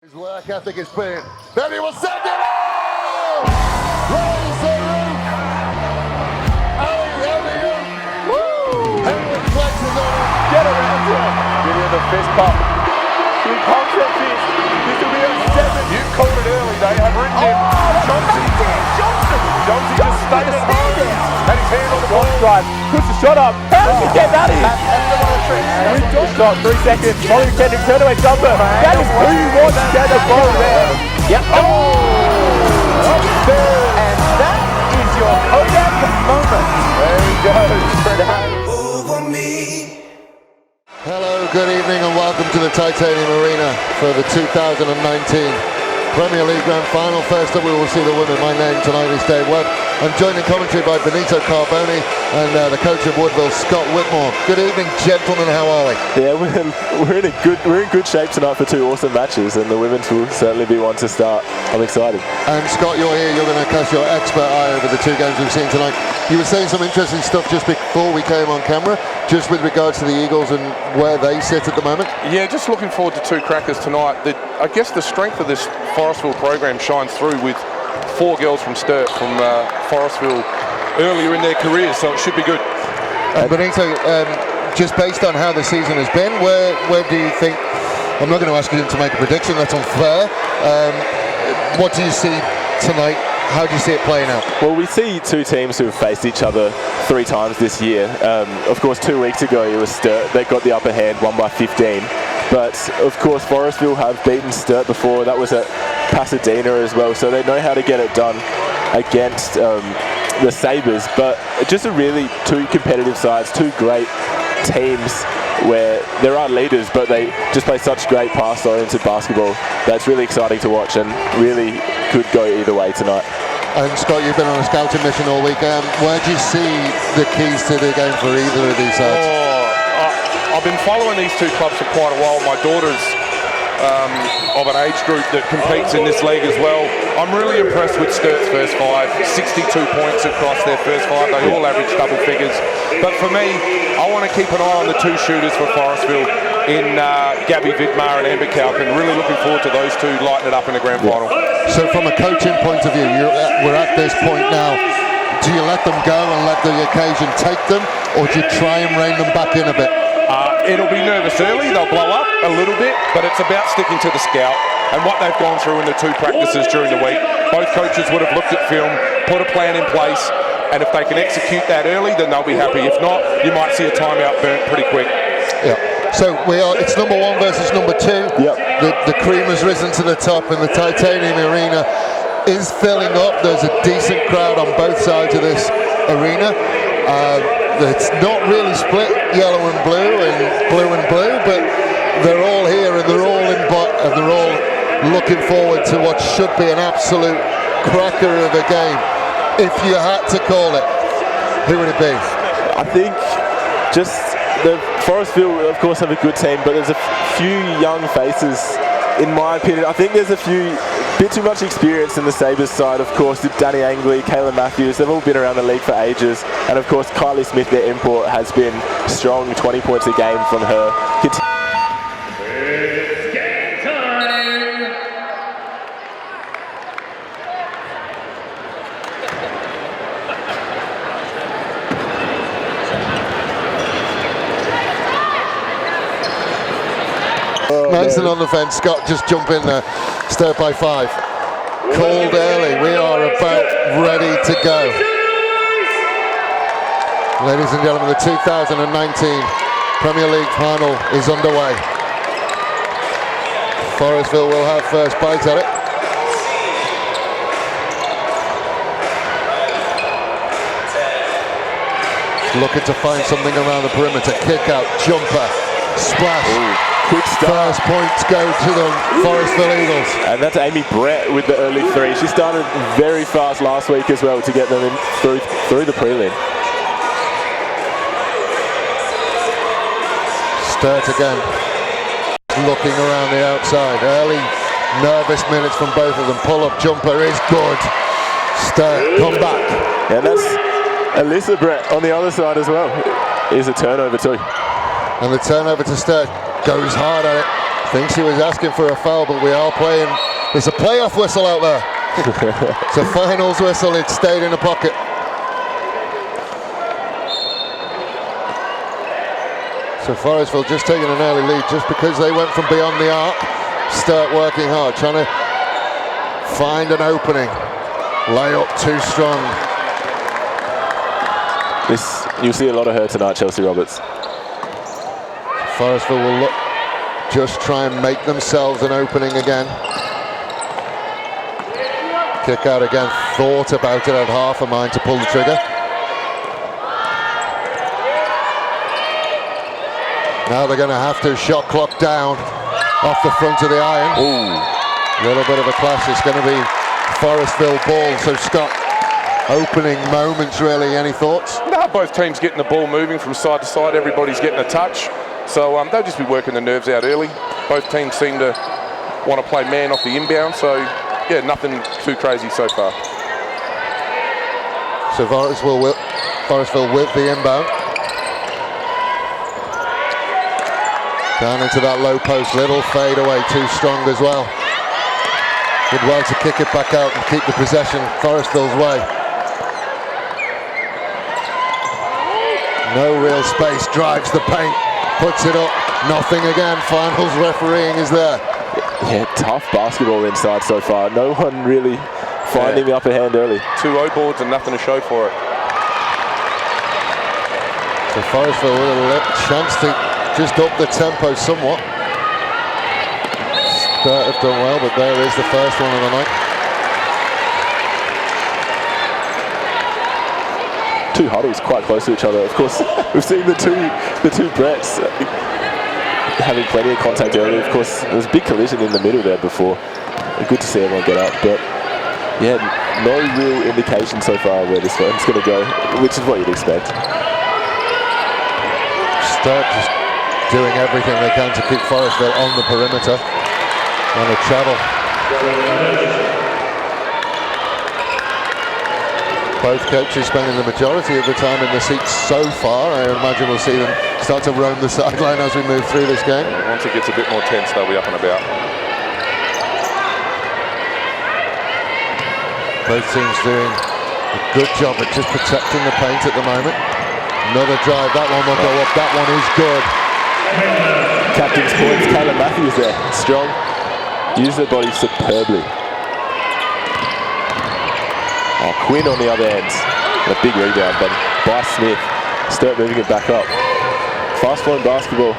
His work ethic is brilliant. Then he will send it out! Raise the roof! Alley-oop! Woo! Henry flexes on it. Get around here. Give him the fist pump. He pumps that fist. This will be a 7. You called it early. They have written him. Johnson just stayed at home. Had his hand on the ball. Drive. Puts the shot up. How does he get that in? That's one of the tricks. Good shot. 3 seconds. Molly Kendrick turn away jumper. That is who you want to get the ball there. Yep. Oh! And that is your Kodak moment. There he goes. Fred Hayes. Over me. Hello, good evening and welcome to the Titanium Arena for the 2019 Premier League Grand Final. First up we will see the women. My name tonight is Dave Webb. I'm joined in commentary by Benito Carboni and the coach of Woodville, Scott Whitmore. Good evening, gentlemen, how are we? Yeah, we're in good shape tonight for 2 awesome matches, and the women's will certainly be one to start. I'm excited. And Scott, you're here, you're going to cast your expert eye over the 2 games we've seen tonight. You were saying some interesting stuff just before we came on camera, just with regards to the Eagles and where they sit at the moment. Yeah, just looking forward to 2 crackers tonight. I guess the strength of this Forestville program shines through with 4 girls from Sturt from Forestville earlier in their careers, so it should be good. Benito, just based on how the season has been, where do you think, I'm not going to ask you to make a prediction, that's unfair. What do you see tonight? How do you see it playing out? Well, we see 2 teams who have faced each other 3 times this year. Of course, 2 weeks ago it was Sturt. They got the upper hand, won by 15. But of course, Forestville have beaten Sturt before. That was at Pasadena as well, so they know how to get it done against the Sabres. But just a really 2 competitive sides, 2 great teams where there are leaders, but they just play such great pass-oriented basketball. That's really exciting to watch and really could go either way tonight. And Scott, you've been on a scouting mission all week. Where do you see the keys to the game for either of these sides? I've been following these 2 clubs for quite a while. My daughter's of an age group that competes in this league as well. I'm really impressed with Sturt's first 5, 62 points across their first 5. They all average double figures. But for me, I want to keep an eye on the 2 shooters for Forestville in Gabby Vidmar and Amber Calkin. Really looking forward to those 2 lighting it up in the grand final. So from a coaching point of view, we're at this point now. Do you let them go and let the occasion take them, or do you try and rein them back in a bit? It'll be nervous early, they'll blow up a little bit, but it's about sticking to the scout and what they've gone through in the 2 practices during the week. Both coaches would have looked at film, put a plan in place, and if they can execute that early, then they'll be happy. If not, you might see a timeout burnt pretty quick. Yeah. So it's number 1 versus number 2. Yep. The cream has risen to the top, and the Titanium Arena is filling up. There's a decent crowd on both sides of this arena. It's not really split yellow and blue, but they're all here and they're all looking forward to what should be an absolute cracker of a game. If you had to call it, who would it be? I think just the Forestville, of course, have a good team, but there's a few young faces, in my opinion. I think there's a bit too much experience in the Sabres side, of course, with Danny Angley, Kayla Matthews. They've all been around the league for ages. And of course, Kylie Smith, their import, has been strong, 20 points a game from her. It's game time! Mason on the fence, Scott just jump in there, Sturt by 5. Called early, we are about ready to go. Ladies and gentlemen, the 2019 Premier League final is underway. Forestville will have first bites at it. Looking to find something around the perimeter, kick out, jumper, splash. Ooh. Quick start. First points go to the Forestville Eagles. And that's Amy Brett with the early 3. She started very fast last week as well to get them in through the prelim. Sturt again, looking around the outside. Early, nervous minutes from both of them. Pull-up jumper is good. Sturt, come back. And that's Alyssa Brett on the other side as well. Is a turnover too. And the turnover to Sturt. Goes hard at it. Thinks he was asking for a foul, but we are playing. There's a playoff whistle out there. It's a finals whistle. It stayed in the pocket. So Forestville just taking an early lead just because they went from beyond the arc. Sturt working hard, trying to find an opening. Layup too strong. You'll see a lot of her tonight, Chelsea Roberts. Forestville will look, just try and make themselves an opening again. Kick out again, thought about it, had half a mind to pull the trigger. Now they're going to have to shot clock down off the front of the iron. Ooh. A little bit of a clash. It's going to be Forestville ball. So Scott, opening moments really. Any thoughts? No, both teams getting the ball moving from side to side. Everybody's getting a touch. So they'll just be working the nerves out early. Both teams seem to want to play man off the inbound. So yeah, nothing too crazy so far. So Forestville with the inbound. Down into that low post, little fade away, too strong as well. Did well to kick it back out and keep the possession Forestville's way. No real space, drives the paint, puts it up, nothing again. Finals refereeing is there. Yeah, tough basketball inside so far. No one really finding the upper hand early. 2 O boards and nothing to show for it. So Forestville with a chance to just up the tempo somewhat. Sturt have done well, but there is the first one of the night. Two huddles quite close to each other. Of course, we've seen the two Bretts having plenty of contact early. Of course, there was a big collision in the middle there before. Good to see everyone get up, but yeah, no real indication so far where this one's going to go, which is what you'd expect. Sturt just doing everything they can to keep Forestville on the perimeter, on the travel. Both coaches spending the majority of the time in the seats so far. I imagine we'll see them start to roam the sideline as we move through this game. Once it gets a bit more tense, they'll be up and about. Both teams doing a good job at just protecting the paint at the moment. Another drive, that one will go up, that one is good. Captain's points, Caleb Matthews there, strong. Used their body superbly. Oh, Quinn on the other end. A big rebound by Smith. Sturt moving it back up. Fast flowing basketball.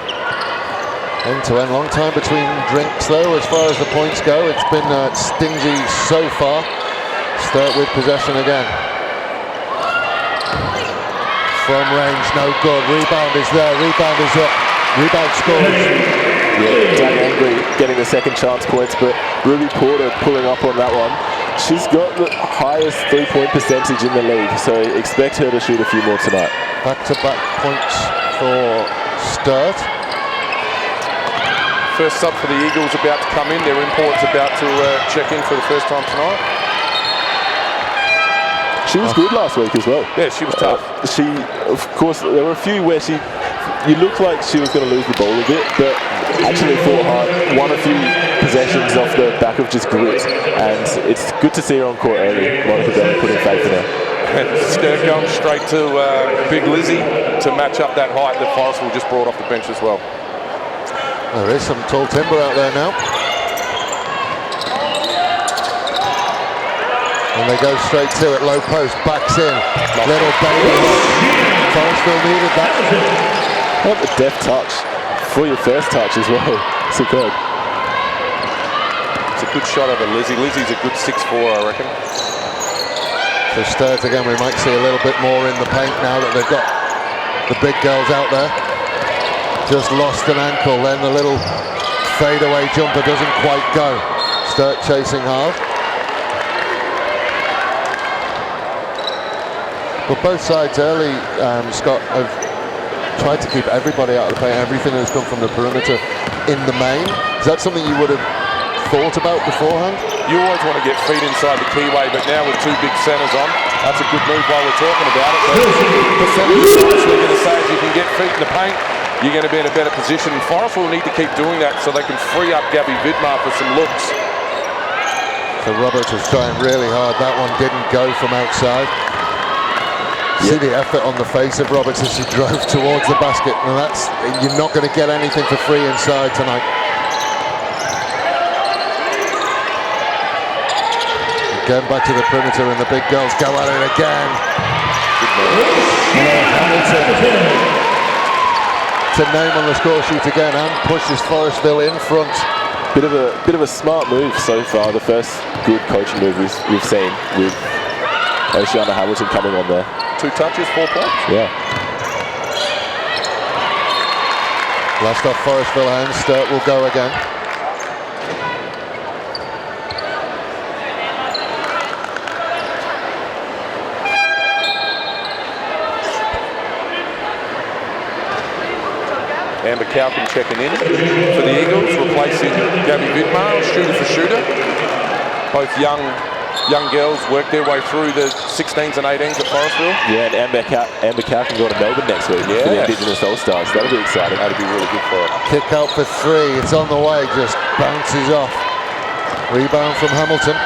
End to end, long time between drinks though as far as the points go. It's been stingy so far. Sturt with possession again. From range, no good. Rebound is there, rebound is up. Rebound scores. Yeah, Doug Angry getting the second chance points, but Ruby Porter pulling up on that one. She's got the highest 3-point percentage in the league, so expect her to shoot a few more tonight. Back-to-back points for Sturt. First sub for the Eagles about to come in. Their import's about to check in for the first time tonight. She was good last week as well. Yeah, she was tough. She, of course, there were a few where you looked like she was going to lose the ball a bit, but actually fought hard, won a few possessions off the back of just grit, and it's good to see her on court early. Monica Bell putting faith in her. And Sturt going straight to Big Lizzie to match up that height that Forestville just brought off the bench as well. There is some tall timber out there now. And they go straight to it, low post, backs in, little baby. Forestville needed that. What a deft touch for your first touch as well. Superb. It's a good shot over Lizzie. Lizzie's a good 6'4", I reckon. So Sturt again, we might see a little bit more in the paint now that they've got the big girls out there. Just lost an ankle, then the little fadeaway jumper doesn't quite go. Sturt chasing hard. But both sides early, Scott, have tried to keep everybody out of the paint, everything that's come from the perimeter in the main. Is that something you would have thought about beforehand? You always want to get feet inside the keyway, but now with 2 big centres on, that's a good move while we're talking about it. But percentage-wise, we're going to say if you can get feet in the paint, you're going to be in a better position. Forest will need to keep doing that so they can free up Gabby Vidmar for some looks. So Roberts was trying really hard. That one didn't go from outside. See the effort on the face of Roberts as she drove towards the basket. And you're not going to get anything for free inside tonight. Again back to the perimeter and the big girls go at it again. Hamilton to name on the score sheet again and pushes Forestville in front. Bit of a smart move so far. The first good coaching move we've seen with Oceana Hamilton coming on there. 2 touches, 4 points. Yeah. Last off Forestville hands. Sturt will go again. Amber Cowkin checking in for the Eagles, replacing Gabby Vidmar, shooter for shooter. Both young girls work their way through the 16s and 18s at Forestville. Yeah, and Amber Cowkin going to Melbourne next week for the Indigenous All-Stars. That'll be exciting. That'll be really good for her. Kick out for 3. It's on the way, just bounces off. Rebound from Hamilton.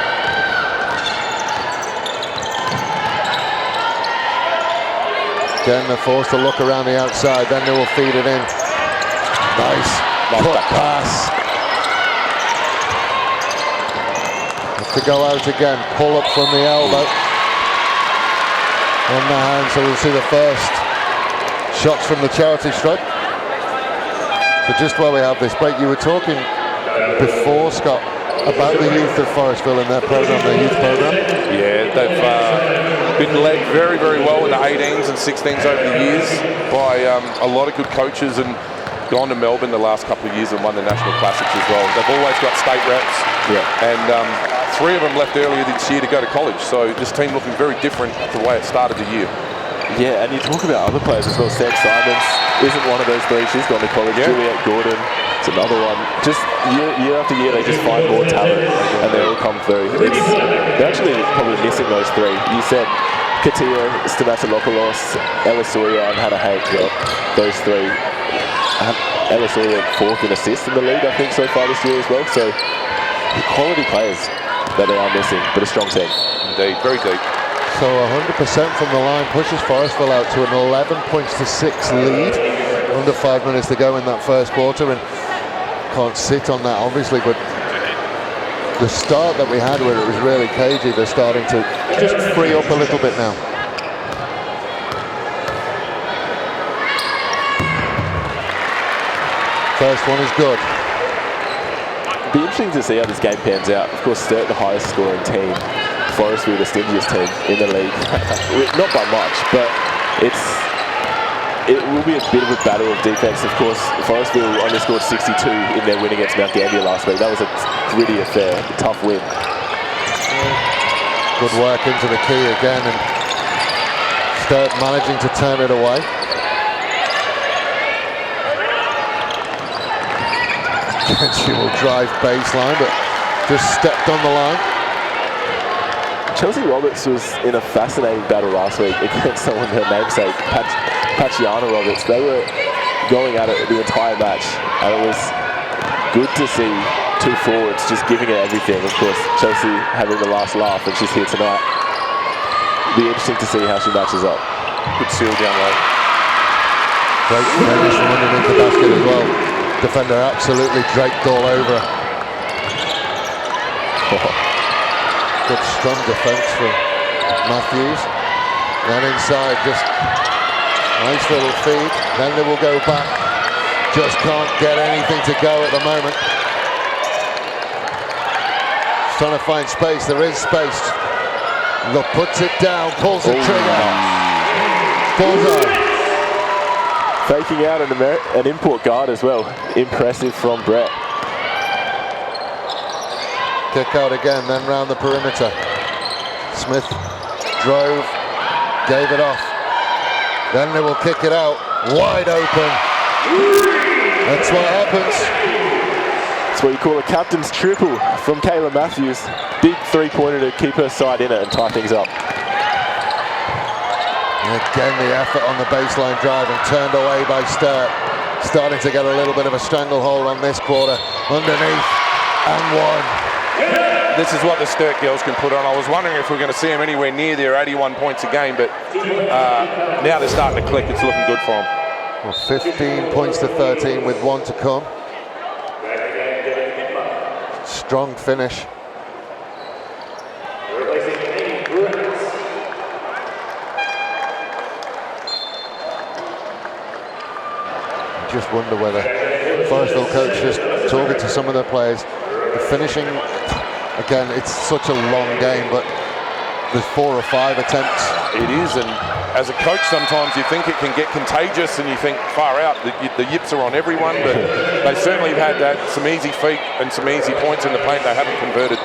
Again, they're forced to look around the outside, then they will feed it in. Nice cut pass. Have to go out again. Pull up from the elbow. On the hand, so we'll see the first shots from the charity stripe. So just while we have this break, you were talking before, Scott, about the youth of Forestville and their program, their youth program. Yeah, they've been led very, very well in the 18s and 16s over the years by a lot of good coaches, and gone to Melbourne the last couple of years and won the National Classics as well. They've always got state reps, and 3 of them left earlier this year to go to college. So this team looking very different to the way it started the year. Yeah, and you talk about other players as well. Sam Simons isn't one of those 3. She's gone to college. Yeah. Juliet Gordon, it's another one. Just year after year, they just find more talent, and they all come through. They're actually probably missing those 3. You said Katia Stamatolopoulos, Ella Sawyer, and Hannah Hank. Those 3. Ella Sawyer 4th in assists in the league, I think, so far this year as well. So quality players that they are missing, but a strong team. Indeed, very deep. So 100% from the line pushes Forestville out to an 11 points to 6 lead. Under 5 minutes to go in that first quarter, and can't sit on that obviously, but the start that we had where it was really cagey, they're starting to just free up a little bit now. First one is good. It'll be interesting to see how this game pans out. Of course, Sturt, the highest scoring team. Forestville, the stingiest team in the league. Not by much, but it will be a bit of a battle of defense. Of course, Forestville only scored 62 in their win against Mount Gambier last week. That was a gritty affair, a tough win. Good work into the key again, and Sturt managing to turn it away. She will drive baseline, but just stepped on the line. Chelsea Roberts was in a fascinating battle last week against someone her namesake, Pachiana Roberts. They were going at it the entire match, and it was good to see 2 forwards just giving it everything. Of course, Chelsea having the last laugh, and she's here tonight. It'll be interesting to see how she matches up. Good seal down low. Great finish from underneath the basket as well. Defender absolutely draped all over. Good strong defense from Matthews. Then inside, just nice little feed. Then they will go back. Just can't get anything to go at the moment. Just trying to find space. There is space. Look, puts it down, pulls the trigger. Bullseye. Faking out an import guard as well. Impressive from Brett. Kick out again, then round the perimeter. Smith drove, gave it off. Then they will kick it out, wide open. That's what happens. It's what you call a captain's triple from Kayla Matthews. Big 3-pointer to keep her side in it and tie things up. And again, the effort on the baseline drive and turned away by Sturt. starting to get a little bit of a stranglehold on this quarter. Underneath, and one. This is what the Sturt girls can put on. I was wondering if we're going to see them anywhere near their 81 points a game, but now they're starting to click. It's looking good for them. Well, 15 points to 13 with one to come. Strong finish. Just wonder whether Forestville coach just talking to some of their players. The finishing, again, it's such a long game, but there's 4 or 5 attempts. It is, and as a coach, sometimes you think it can get contagious, and you think far out. The yips are on everyone, but they certainly have had some easy feet and some easy points in the paint they haven't converted.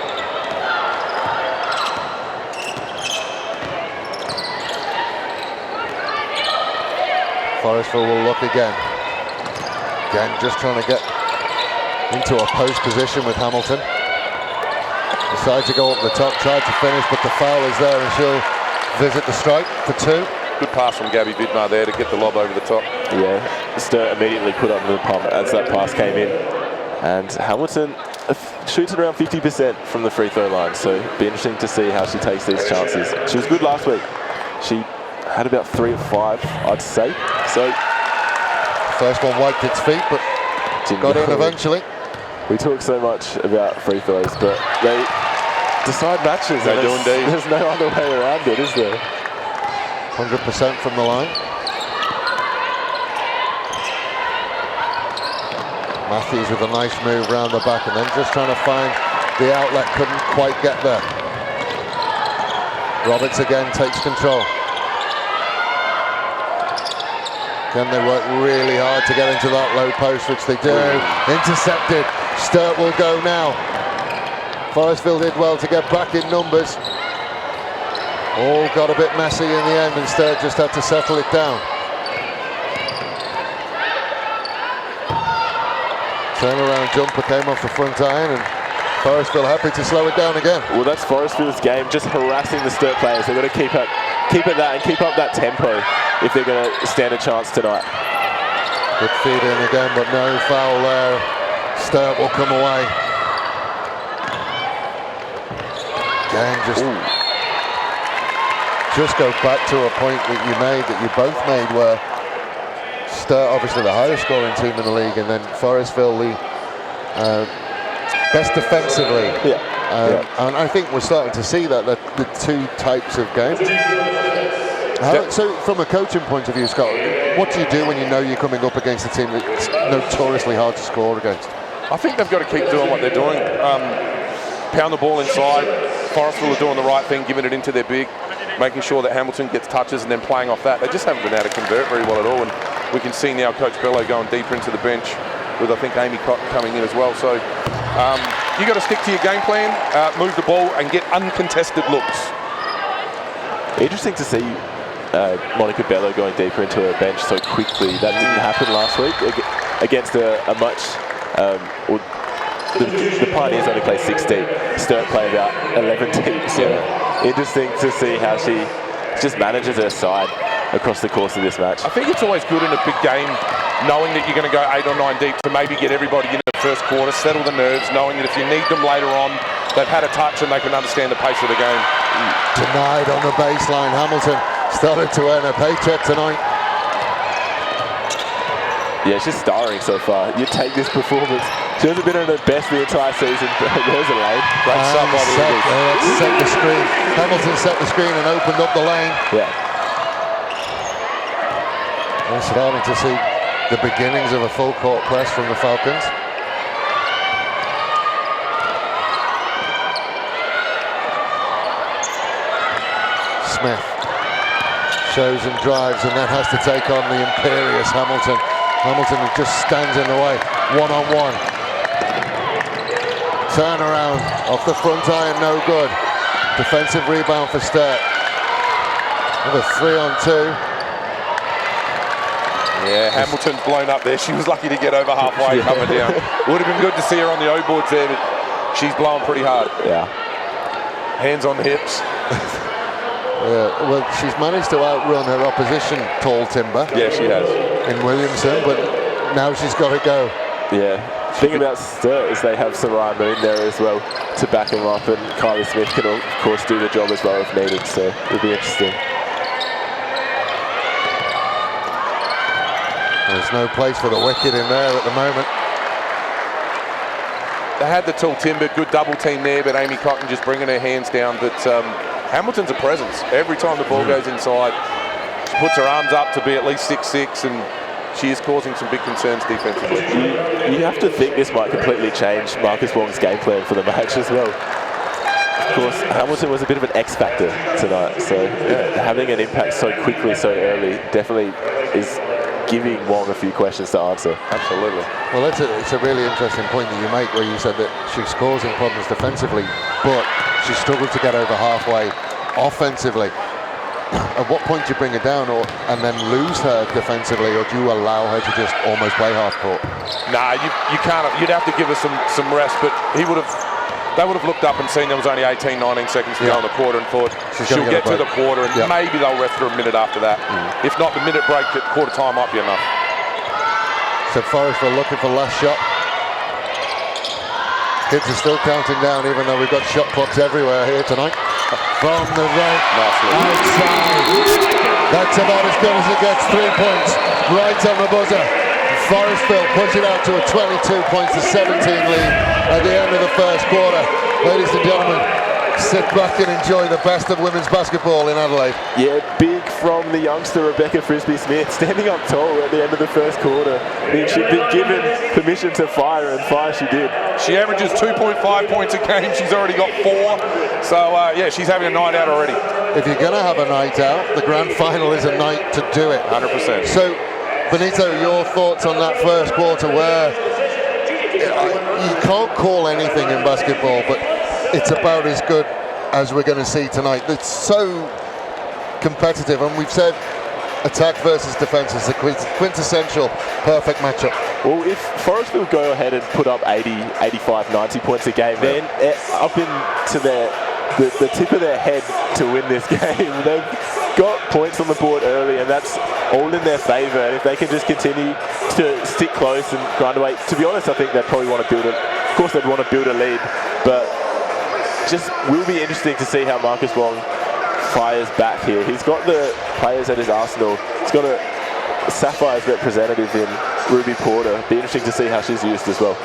Forestville will look again. Again, just trying to get into a post position with Hamilton. Decides to go up the top, tried to finish, but the foul is there, and she'll visit the strike for 2. Good pass from Gabby Vidmar there to get the lob over the top. Yeah, Sturt immediately put under the pump as that pass came in. And Hamilton shoots at around 50% from the free throw line, so it'll be interesting to see how she takes these chances. She was good last week. She had about 3 of 5, I'd say. So first one wiped its feet, but got in eventually. We talk so much about free throws, but they decide matches. They do indeed. There's no other way around it, is there? 100% from the line. Matthews with a nice move round the back, and then just trying to find the outlet, couldn't quite get there. Roberts again takes control. Again, they work really hard to get into that low post, which they do. Intercepted. Sturt will go now. Forestville did well to get back in numbers. All got a bit messy in the end, and Sturt just had to settle it down. Turnaround jumper came off the front iron, and Forestville happy to slow it down again. Well, that's Forestville's game, just harassing the Sturt players. They've got to keep at that and keep up that tempo if they're going to stand a chance tonight. Good feed in again, but no foul there. Sturt will come away. Again, just go back to a point that you both made, where Sturt, obviously the highest scoring team in the league, and then Forestville, the best defensively. And I think we're starting to see that, the two types of games. So from a coaching point of view, Scott, what do you do when you know you're coming up against a team that's notoriously hard to score against? I think they've got to keep doing what they're doing. Pound the ball inside. Forestville are doing the right thing, giving it into their big, making sure that Hamilton gets touches and then playing off that. They just haven't been able to convert very well at all, and we can see now Coach Bello going deeper into the bench with, I think, Amy Cotton coming in as well. So you got to stick to your game plan, move the ball and get uncontested looks. Interesting to see Monica Bello going deeper into her bench so quickly. That didn't happen last week against a much... the Pioneers only play 6 deep. Sturt play about 11 deep. So interesting to see how she just manages her side across the course of this match. I think it's always good in a big game, knowing that you're going to go 8 or 9 deep, to maybe get everybody in the first quarter, settle the nerves, knowing that if you need them later on, they've had a touch and they can understand the pace of the game. Denied on the baseline. Hamilton started to earn a paycheck tonight. Yeah, she's starring so far. You take this performance. She hasn't been at her best the entire season. There's a lane. Great sub by the Eagles. Set the screen. Hamilton set the screen and opened up the lane. Yeah. We're starting to see the beginnings of a full court press from the Falcons. Smith shows and drives, and then has to take on the imperious Hamilton. Hamilton just stands in the way, one-on-one. Turnaround off the front iron, no good. Defensive rebound for Sturt. Another 3-on-2. Yeah, Hamilton's blown up there. She was lucky to get over halfway coming down. Would have been good to see her on the O-boards there, but she's blowing pretty hard. Yeah. Hands on the hips. Yeah, well, she's managed to outrun her opposition, Tall Timber. Yeah, she has. In Williamson, but now she's got to go. Yeah. The thing about Sturt is they have Sarai Moon there as well to back him up, and Kylie Smith can of course do the job as well if needed, so it'll be interesting. There's no place for the wicket in there at the moment. They had the tall timber, good double team there, but Amy Cotton just bringing her hands down. But Hamilton's a presence. Every time the ball goes inside, she puts her arms up to be at least 6'6", and she is causing some big concerns defensively. You have to think this might completely change Marcus Wong's game plan for the match as well. Of course, Hamilton was a bit of an X factor tonight, so having an impact so quickly, so early, definitely is giving Wong a few questions to answer. Absolutely. Well, it's a really interesting point that you make, where you said that she's causing problems defensively, but she struggled to get over halfway offensively. At what point do you bring her down and then lose her defensively, or do you allow her to just almost play half court? Nah, you can't. You'd have to give her some rest, but they would have looked up and seen there was only 18, 19 seconds to go in the quarter and thought she'll get to the quarter and maybe they'll rest her a minute after that. If not, the minute break at quarter time might be enough. So Forestville looking for last shot. Kids are still counting down, even though we've got shot clocks everywhere here tonight. From the right outside. That's about as good as it gets. 3 points right on the buzzer. Forestville push it out to a 22 points to 17 lead at the end of the first quarter. Ladies and gentlemen, sit back and enjoy the best of women's basketball in Adelaide. Yeah, big from the youngster Rebecca Frisbee-Smith, standing up tall at the end of the first quarter. I mean, she'd been given permission to fire, and fire she did. She averages 2.5 points a game. She's already got 4. So, yeah, she's having a night out already. If you're going to have a night out, the grand final is a night to do it. 100%. So, Benito, your thoughts on that first quarter, where you can't call anything in basketball, but it's about as good as we're going to see tonight. It's so competitive, and we've said attack versus defense is the quintessential perfect matchup. Well, if Forestville go ahead and put up 80, 85, 90 points a game, then up into the tip of their head to win this game. They've got points on the board early, and that's all in their favour. And if they can just continue to stick close and grind away, to be honest, I think they'd probably want to build it. Of course, they'd want to build a lead, but just will be interesting to see how Marcus Wong fires back here. He's got the players at his arsenal. He's got a Sapphire's representative in Ruby Porter. Be interesting to see how she's used as well.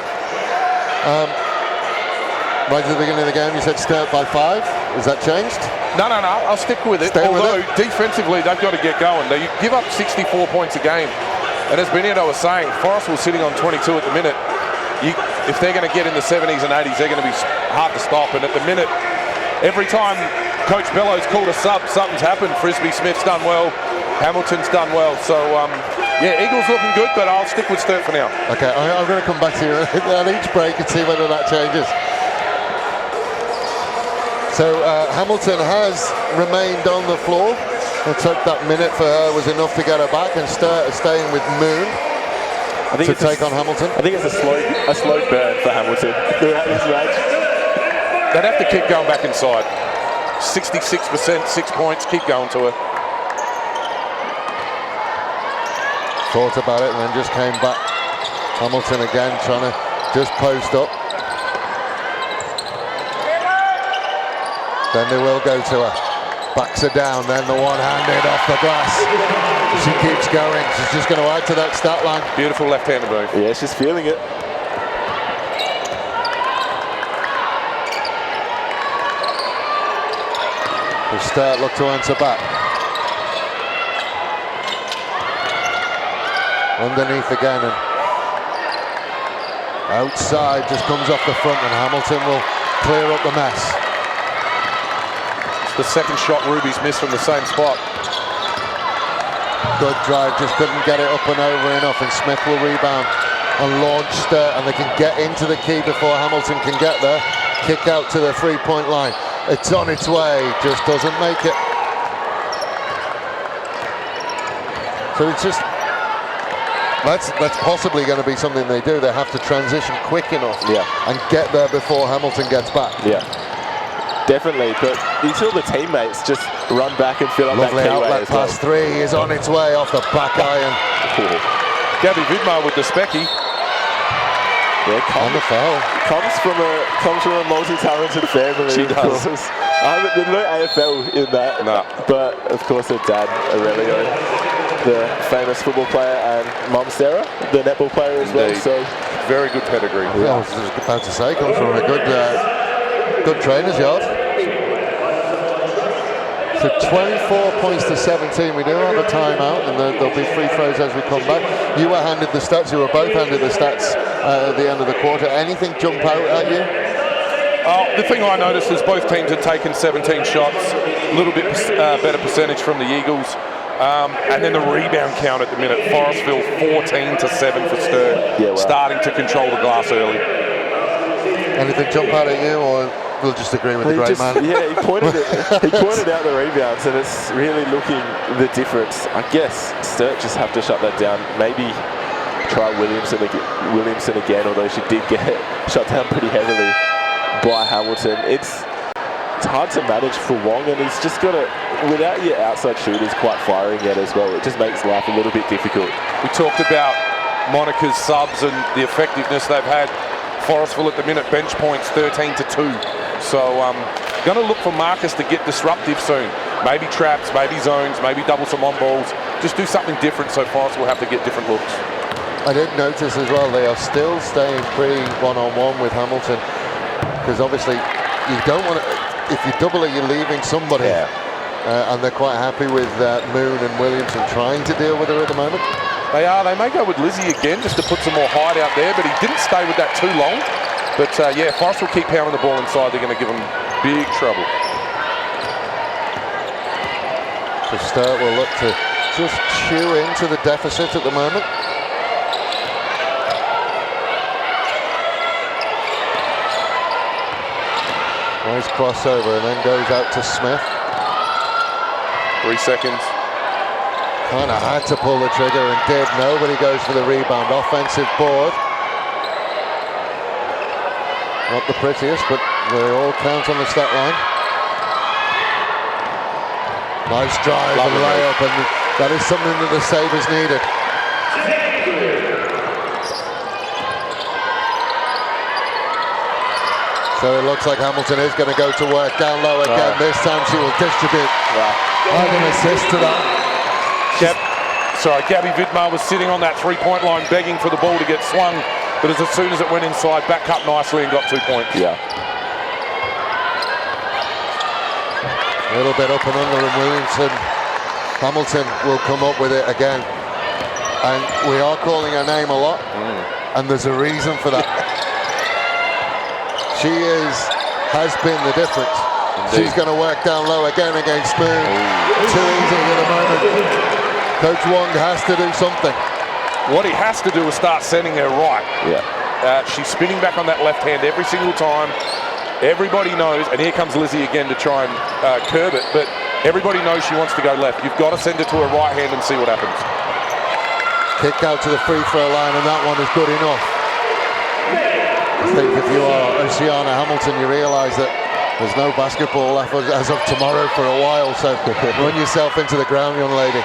Right at the beginning of the game, you said Sturt by 5. Has that changed? No. I'll stick with it. Although defensively, they've got to get going. They give up 64 points a game. And as Benito was saying, Forestville sitting on 22 at the minute. If they're going to get in the 70s and 80s, they're going to be hard to stop. And at the minute, every time Coach Bellows called a sub, something's happened. Frisbee-Smith's done well. Hamilton's done well. So, yeah, Eagles looking good, but I'll stick with Sturt for now. Okay, I'm going to come back to you at each break and see whether that changes. So Hamilton has remained on the floor. Let's hope that minute for her was enough to get her back, and Sturt is staying with Moon to take on Hamilton. I think it's a slow burn for Hamilton throughout this match. They'd have to keep going back inside. 66%, 6 points, keep going to her. Thought about it and then just came back. Hamilton again trying to just post up. Then they will go to her. Backs her down, then the one-handed off the glass. She keeps going. She's just going to add to that stat line. Beautiful left-handed move. Yeah, she's feeling it. The Sturt look to answer back. Underneath again, and outside just comes off the front, and Hamilton will clear up the mess. The second shot Ruby's missed from the same spot. Good drive, just couldn't get it up and over enough, and Smith will rebound and launch Sturt, and they can get into the key before Hamilton can get there. Kick out to the three-point line. It's on its way, just doesn't make it. So it's just, that's possibly going to be something they do. They have to transition quick enough and get there before Hamilton gets back. Yeah. Definitely, but you saw the teammates just run back and fill up Lovely that keyway outlet as well. pass 3 is on its way off the back iron. Gabby Vidmar with the specky. Yeah, On the foul. comes from a multi-talented family. She of does. course. There's no AFL in that. No. But of course her dad, Aurelio, the famous football player, and mum Sarah, the netball player as well. Indeed. So Very good pedigree. Yeah, I was just about to say, comes from a good trainer's yard. So 24 points to 17. We do have a timeout, and there'll be free throws as we come back. You were handed the stats. You were both handed the stats at the end of the quarter. Anything jump out at you? The thing I noticed is both teams had taken 17 shots, a little bit better percentage from the Eagles. And then the rebound count at the minute. Forestville 14-7 for Sturt. Yeah, wow. Starting to control the glass early. Anything jump out at you, or we'll just agree with the great man? Yeah, he pointed out the rebounds, and it's really looking the difference. I guess Sturt just have to shut that down. Maybe try Williamson again, although she did get shut down pretty heavily by Hamilton. It's hard to manage for Wong, and he's just got to, without your outside shooters quite firing yet as well, it just makes life a little bit difficult. We talked about Monica's subs and the effectiveness they've had. Forestville at the minute, bench points 13-2. So going to look for Marcus to get disruptive soon. Maybe traps, maybe zones, maybe double some on balls. Just do something different so Forestville will have to get different looks. I did notice as well, they are still staying pretty one-on-one with Hamilton, because obviously you don't want to, if you double it, you're leaving somebody. Yeah. And they're quite happy with Moon and Williamson trying to deal with her at the moment. They are. They may go with Lizzie again just to put some more height out there, but he didn't stay with that too long. But yeah, Forrest will keep pounding the ball inside. They're going to give him big trouble. So Sturt will look to just chew into the deficit at the moment. Nice crossover, and then goes out to Smith. 3 seconds. Kind of had to pull the trigger and did. Nobody goes for the rebound. Offensive board. Not the prettiest, but they all count on the stat line. Nice drive and layup, and that is something that the Sabres needed. So it looks like Hamilton is going to go to work down low again. This time she will distribute. And an assist to that. Gabby Vidmar was sitting on that three-point line begging for the ball to get swung, but as soon as it went inside, back up nicely and got 2 points. Yeah. A little bit up and under, and Williamson. Hamilton will come up with it again. And we are calling her name a lot, and there's a reason for that. She has been the difference. Indeed. She's going to work down low again against Moon. Too easy at the moment. Coach Wong has to do something. What he has to do is start sending her right. Yeah. She's spinning back on that left hand every single time. Everybody knows, and here comes Lizzie again to try and curb it, but everybody knows she wants to go left. You've got to send her to her right hand and see what happens. Kick out to the free throw line, and that one is good enough. I think if you are Oceana Hamilton, you realise that there's no basketball left as of tomorrow for a while, so run yourself into the ground, young lady.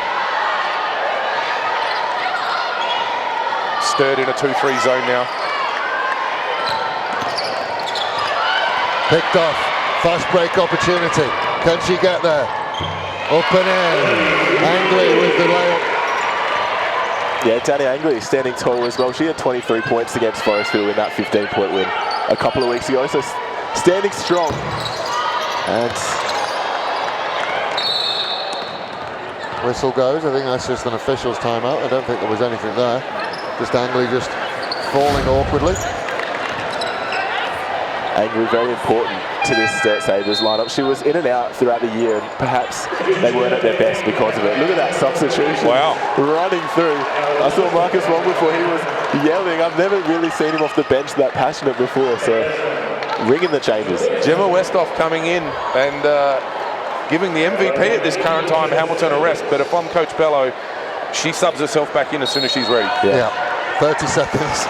Sturt in a 2-3 zone now. Picked off, fast break opportunity. Can she get there? Up and in. Angley with the layup. Yeah, Danny Angley standing tall as well. She had 23 points against Forestville in that 15-point win a couple of weeks ago. So standing strong. And whistle goes. I think that's just an official's timeout. I don't think there was anything there. Just Angley just falling awkwardly. Angley very important to this Sturt Sabres lineup. She was in and out throughout the year, and perhaps they weren't at their best because of it. Look at that substitution. Wow. Running through. I saw Marcus Wong before. He was yelling. I've never really seen him off the bench that passionate before. So ringing the changes. Gemma Westhoff coming in and giving the MVP at this current time Hamilton a rest. But if I'm Coach Bello, she subs herself back in as soon as she's ready. Yeah. 30 seconds.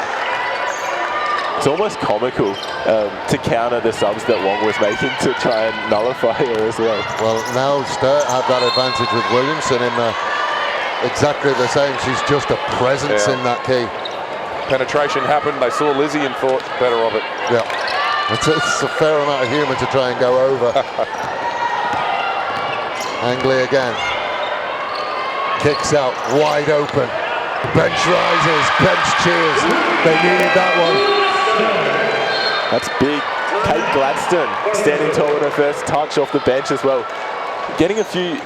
It's almost comical to counter the subs that Wong was making to try and nullify her as well. Well, now Sturt have that advantage with Williamson in exactly the same. She's just a presence in that key. Penetration happened. They saw Lizzie and thought better of it. Yeah, it's a fair amount of humour to try and go over. Angley again. Kicks out, wide open. Bench rises, bench cheers. They needed that one. That's big. Kate Gladstone standing tall in her first touch off the bench as well. Getting a few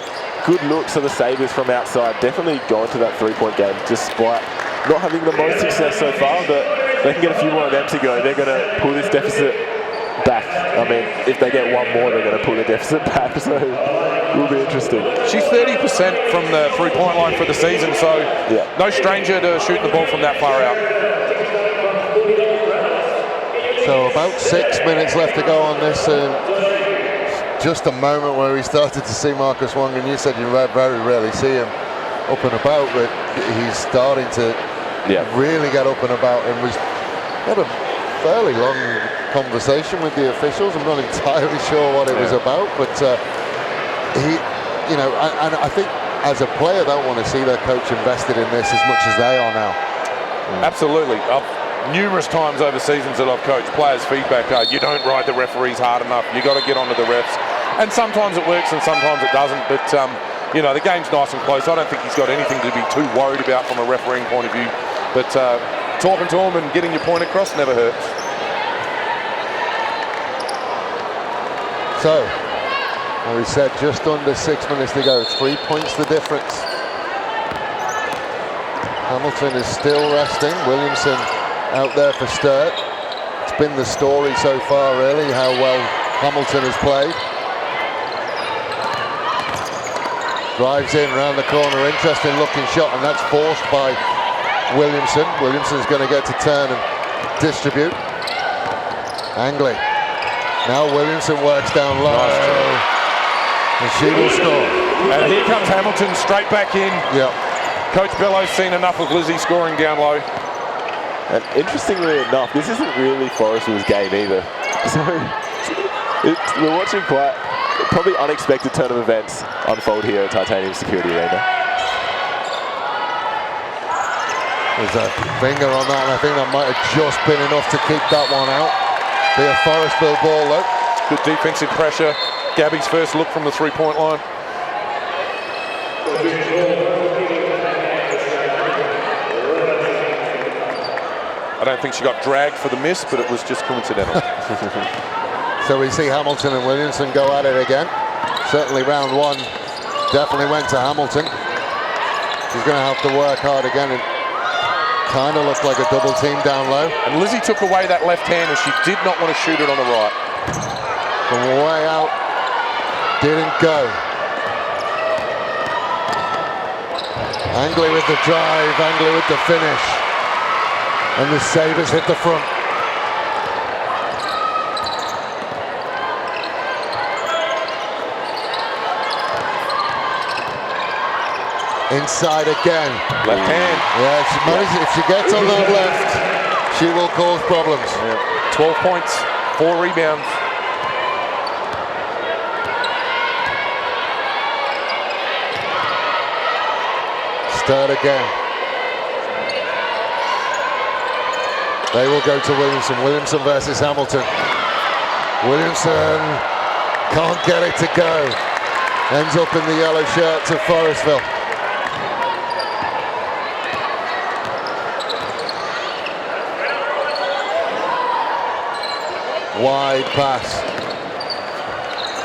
good looks of the Sabres from outside. Definitely going to that three-point game despite not having the most success so far, but they can get a few more of them to go. They're going to pull this deficit back. I mean, if they get one more, they're going to pull the deficit back, so it will be interesting. She's 30% from the three-point line for the season, so no stranger to shooting the ball from that far out. So about 6 minutes left to go on this, and just a moment where we started to see Marcus Wong, and you said you very rarely see him up and about, but he's starting to really get up and about, and we had a fairly long conversation with the officials. I'm not entirely sure what it was about, but he, you know, and I think as a player they'll want to see their coach invested in this as much as they are now. Absolutely. Numerous times over seasons that I've coached, players' feedback are, you don't ride the referees hard enough, you got to get onto the refs. And sometimes it works and sometimes it doesn't, but you know, the game's nice and close. I don't think he's got anything to be too worried about from a refereeing point of view, but talking to him and getting your point across never hurts. So, as we said, just under 6 minutes to go, 3 points the difference. Hamilton is still resting. Williamson out there for Sturt. It's been the story so far, really, how well Hamilton has played. Drives in round the corner, interesting looking shot, and that's forced by Williamson. Williamson's going to get to turn and distribute. Angley. Now Williamson works down low, and she will score. And here comes Hamilton straight back in. Yep. Coach Bellows seen enough of Lizzie scoring down low. And interestingly enough, this isn't really Forestville's game either. So we're watching quite probably unexpected turn of events unfold here at Titanium Security Arena. There's a finger on that, and I think that might have just been enough to keep that one out. Be a Forestville ball though. Good defensive pressure. Gabby's first look from the three-point line. I don't think she got dragged for the miss, but it was just coincidental. So we see Hamilton and Williamson go at it again. Certainly round one definitely went to Hamilton. She's going to have to work hard again. It kind of looked like a double team down low. And Lizzie took away that left hand and she did not want to shoot it on the right. From way out, didn't go. Angley with the drive, Angley with the finish. And the Sabres hit the front. Inside again. Left hand. Yeah, if she gets on that left, she will cause problems. 12 points, 4 rebounds. Sturt again. They will go to Williamson. Williamson versus Hamilton. Williamson can't get it to go. Ends up in the yellow shirt to Forestville. Wide pass.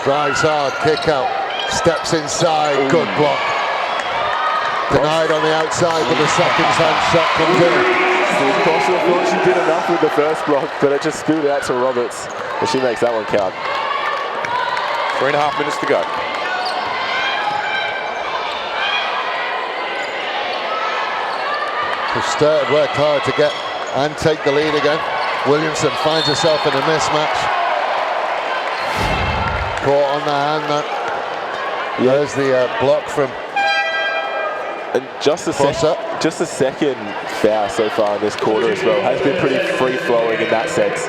Drives hard, kick out. Steps inside, good block. Denied on the outside, but the second time shot comes in. Crossfield thought she did enough with the first block, but it just spilled out to Roberts, and she makes that one count. 3.5 minutes to go. So Sturt worked hard to get and take the lead again. Williamson finds herself in a mismatch. Caught on the hand. There's the block from. And just a second foul so far in this quarter as well. Has been pretty free-flowing in that sense.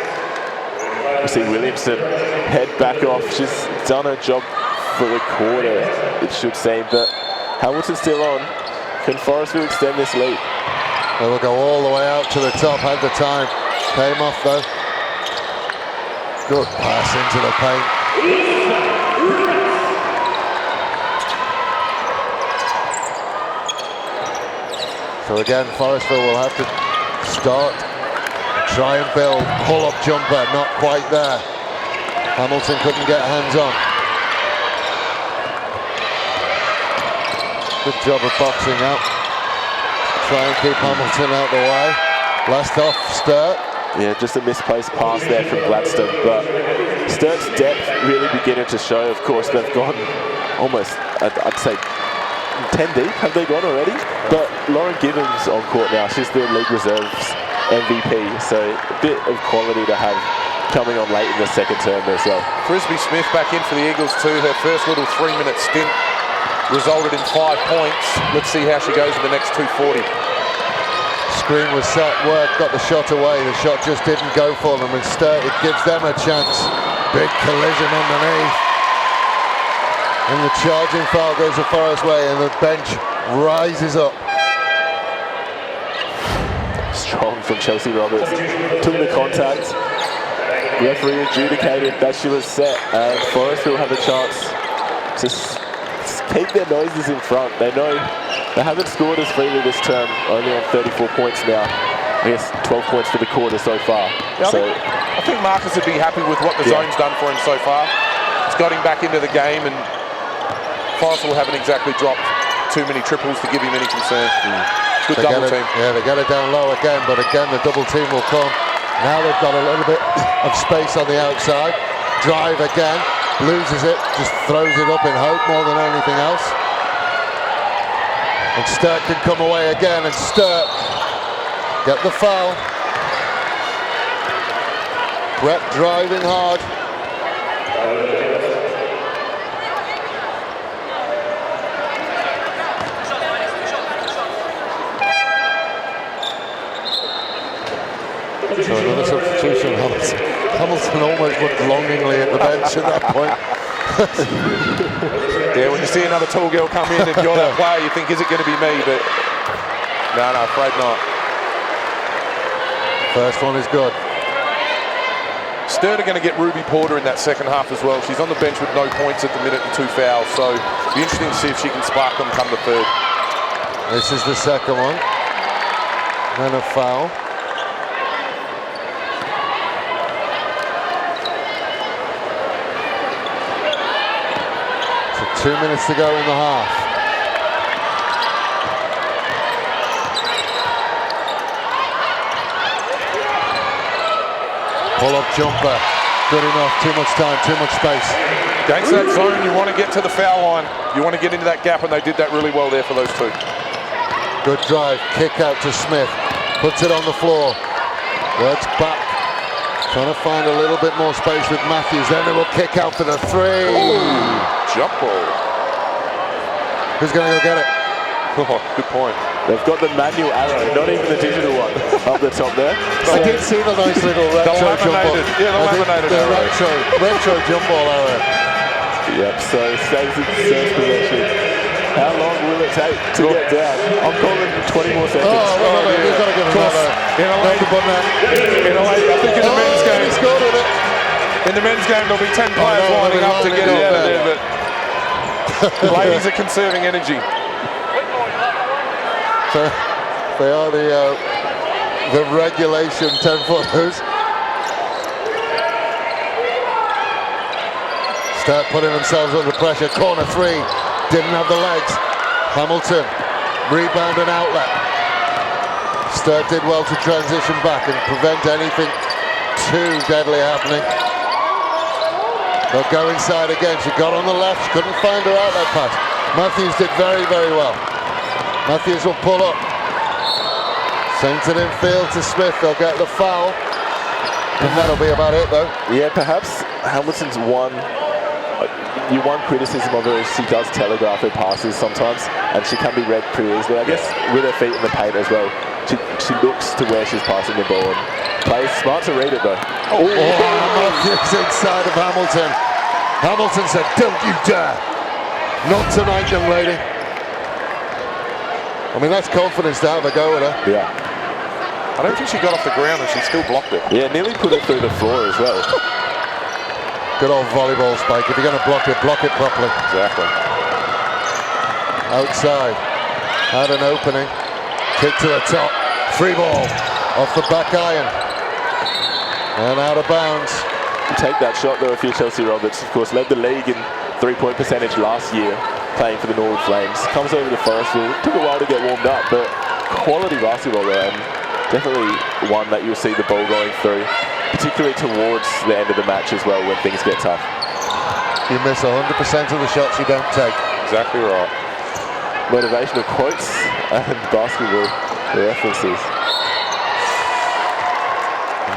We see Williamson head back off. She's done her job for the quarter, it should seem, but Hamilton's still on. Can Forestville extend this lead? They will go all the way out to the top, had the time. Came off though. Good pass into the paint. So again, Forestville will have to start, try and build. Pull-up jumper, not quite there. Hamilton couldn't get hands on. Good job of boxing out. Try and keep Hamilton out the way. Last off, Sturt. Yeah, just a misplaced pass there from Gladstone, but Sturt's depth really beginning to show. Of course, they've gone almost, I'd say, 10 deep. Have they gone already? But Lauren Gibbons on court now. She's the league reserves MVP, so a bit of quality to have coming on late in the second term as well. Frisbee Smith back in for the Eagles too. Her first little 3-minute stint resulted in 5 points. Let's see how she goes in the next 240. Screen was set, work, got the shot away. The shot just didn't go for them, and Sturt, it gives them a chance. Big collision underneath. And the charging foul goes the Forest way, and the bench rises up. Strong from Chelsea Roberts. Took the contact. Referee adjudicated that she was set, and Forestville have a chance to keep their noses in front. They know they haven't scored as freely this term, only on 34 points now. I guess 12 points for the quarter so far. Yeah, I think Marcus would be happy with what the zone's done for him so far. It's got him back into the game, and Forestville haven't exactly dropped too many triples to give him any concern. Good double team. Yeah, they get it down low again, but again the double team will come. Now they've got a little bit of space on the outside. Drive again, loses it, just throws it up in hope more than anything else. And Sturt can come away again, and Sturt get the foul. Brett driving hard. So another substitution. Hamilton almost looked longingly at the bench at that point. Yeah, when you see another tall girl come in and you're that player, you think, is it going to be me? But no, afraid not. First one is good. Sturt are going to get Ruby Porter in that second half as well. She's on the bench with no points at the minute and 2 fouls, so it'll be interesting to see if she can spark them come the third. This is the second one. Then a foul. So 2 minutes to go in the half. Pull-up jumper, good enough, too much time, too much space. Against that zone, you want to get to the foul line. You want to get into that gap, and they did that really well there for those two. Good drive, kick out to Smith, puts it on the floor, works back, trying to find a little bit more space with Matthews, then it will kick out for the three. Ooh, jump ball. Who's going to go get it? Oh, good point. They've got the manual arrow, not even the digital one, up the top there. I did see the nice little retro jump ball. Yeah, the laminated arrow. Retro jump ball arrow. Yep, so stays in first possession. How long will it take to get down? I'm calling 20 more seconds. He's got to give him another. In a late, I think in the men's game. He scored with it. In the men's game, there'll be 10 players lining up to get it out of there, but ladies are conserving energy. They are the regulation 10-footers. Start putting themselves under pressure. Corner three, didn't have the legs. Hamilton, rebound and outlet. Sturt did well to transition back and prevent anything too deadly happening. They'll go inside again. She got on the left, she couldn't find her outlet pass. Matthews did very, very well. Matthews will pull up. Sends it in field to Smith. They'll get the foul. And that'll be about it, though. Yeah, perhaps Hamilton's one criticism of her is she does telegraph her passes sometimes, and she can be read pretty easily. I guess with her feet in the paint as well. She looks to where she's passing the ball and plays smart to read it, though. Matthews inside of Hamilton. Hamilton said, "Don't you dare. Not tonight, young lady." I mean, that's confidence to have a go at her. Yeah. I don't think she got off the ground and she still blocked it. Yeah, nearly put it through the floor as well. Good old volleyball spike. If you're going to block it properly. Exactly. Outside. Had an opening. Kick to the top. Free ball. Off the back iron. And out of bounds. Take that shot though if you're Chelsea Roberts. Of course, led the league in three-point percentage last year, playing for the Norwood Flames. Comes over to Forestville. Took a while to get warmed up, but quality basketball there, and definitely one that you'll see the ball going through, particularly towards the end of the match as well when things get tough. You miss 100% of the shots you don't take. Exactly right. Motivational quotes and basketball references.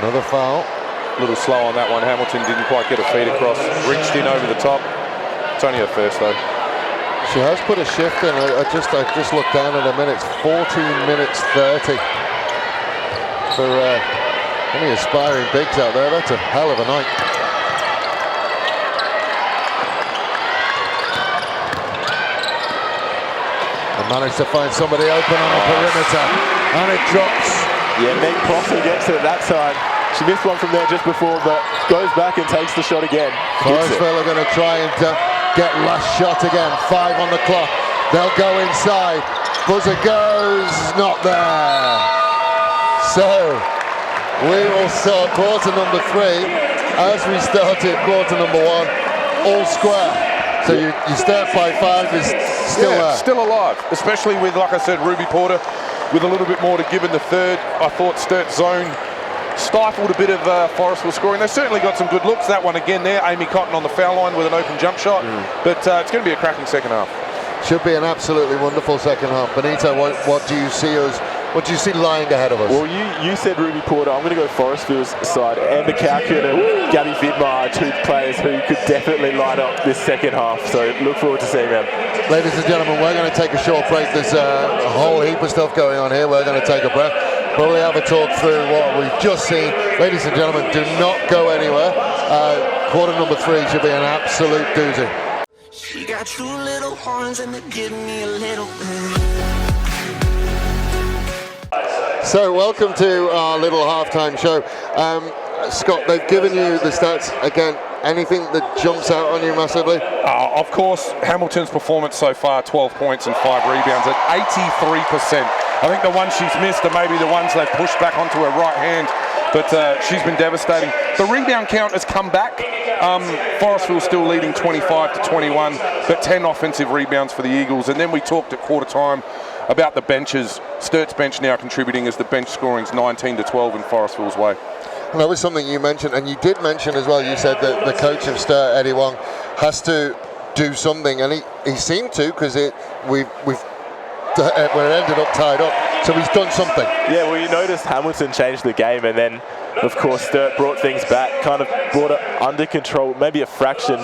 Another foul. A little slow on that one. Hamilton didn't quite get a feed across. Reached in over the top. It's only her first though. She has put a shift in. I just looked down at her minutes. 14 minutes 30 for any aspiring bigs out there. That's a hell of a night. And managed to find somebody open on the perimeter, and it drops. Yeah, Meg Prosser gets it that time. She missed one from there just before, but goes back and takes the shot again. Forestville are going to try and get last shot again. 5 on the clock. They'll go inside. Buzzer goes, not there. So we will start quarter number 3 as we started quarter number 1, all square. So you start by 5 is still there. Still alive, especially with, like I said, Ruby Porter with a little bit more to give in the third. I thought Sturt zone stifled a bit of Forestville scoring. They certainly got some good looks. That one again there, Amy Cotton on the foul line with an open jump shot. But it's going to be a cracking second half. Should be an absolutely wonderful second half. Benito, what do you see lying ahead of us? Well, you said Ruby Porter. I'm going to go Forestville's side. Amber Cowkin and Gabby Vidmar are 2 players who could definitely light up this second half. So look forward to seeing them. Ladies and gentlemen, we're going to take a short break. There's a whole heap of stuff going on here. We're going to take a breath. Probably have a talk through what we've just seen. Ladies and gentlemen, do not go anywhere. Quarter number 3 should be an absolute doozy. She got 2 little horns and they give me a little bit. So welcome to our little halftime show. Scott, they've given you the stats again. Anything that jumps out on you massively? Of course, Hamilton's performance so far, 12 points and 5 rebounds at 83%. I think the ones she's missed are maybe the ones they've pushed back onto her right hand, but she's been devastating. The rebound count has come back. Forestville still leading 25-21, but 10 offensive rebounds for the Eagles. And then we talked at quarter time about the benches. Sturt's bench now contributing as the bench scoring's 19-12 in Forestville's way. And that was something you mentioned, and you did mention as well, you said that the coach of Sturt, Eddie Wong, has to do something, and he seemed to, because we're ended up tied up, so he's done something. Yeah, well, you noticed Hamilton changed the game, and then of course Sturt brought things back, kind of brought it under control, maybe a fraction,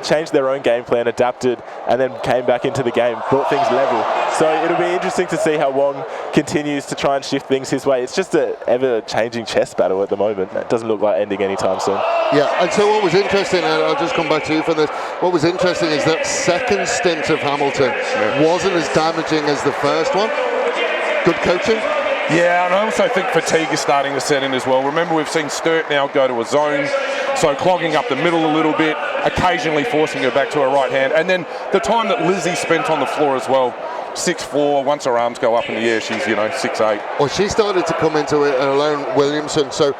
changed their own game plan, adapted, and then came back into the game, brought things level. So it'll be interesting to see how Wong continues to try and shift things his way. It's just an ever-changing chess battle at the moment. It doesn't look like ending anytime soon. Yeah, and so what was interesting, and I'll just come back to you for this, what was interesting is that second stint of Hamilton wasn't as damaging as the first one. Good coaching. Yeah, and I also think fatigue is starting to set in as well. Remember, we've seen Sturt now go to a zone, so clogging up the middle a little bit, occasionally forcing her back to her right hand. And then the time that Lizzie spent on the floor as well, 6'4", once her arms go up in the air, she's, 6'8". Well, she started to come into it alone, Williamson, so...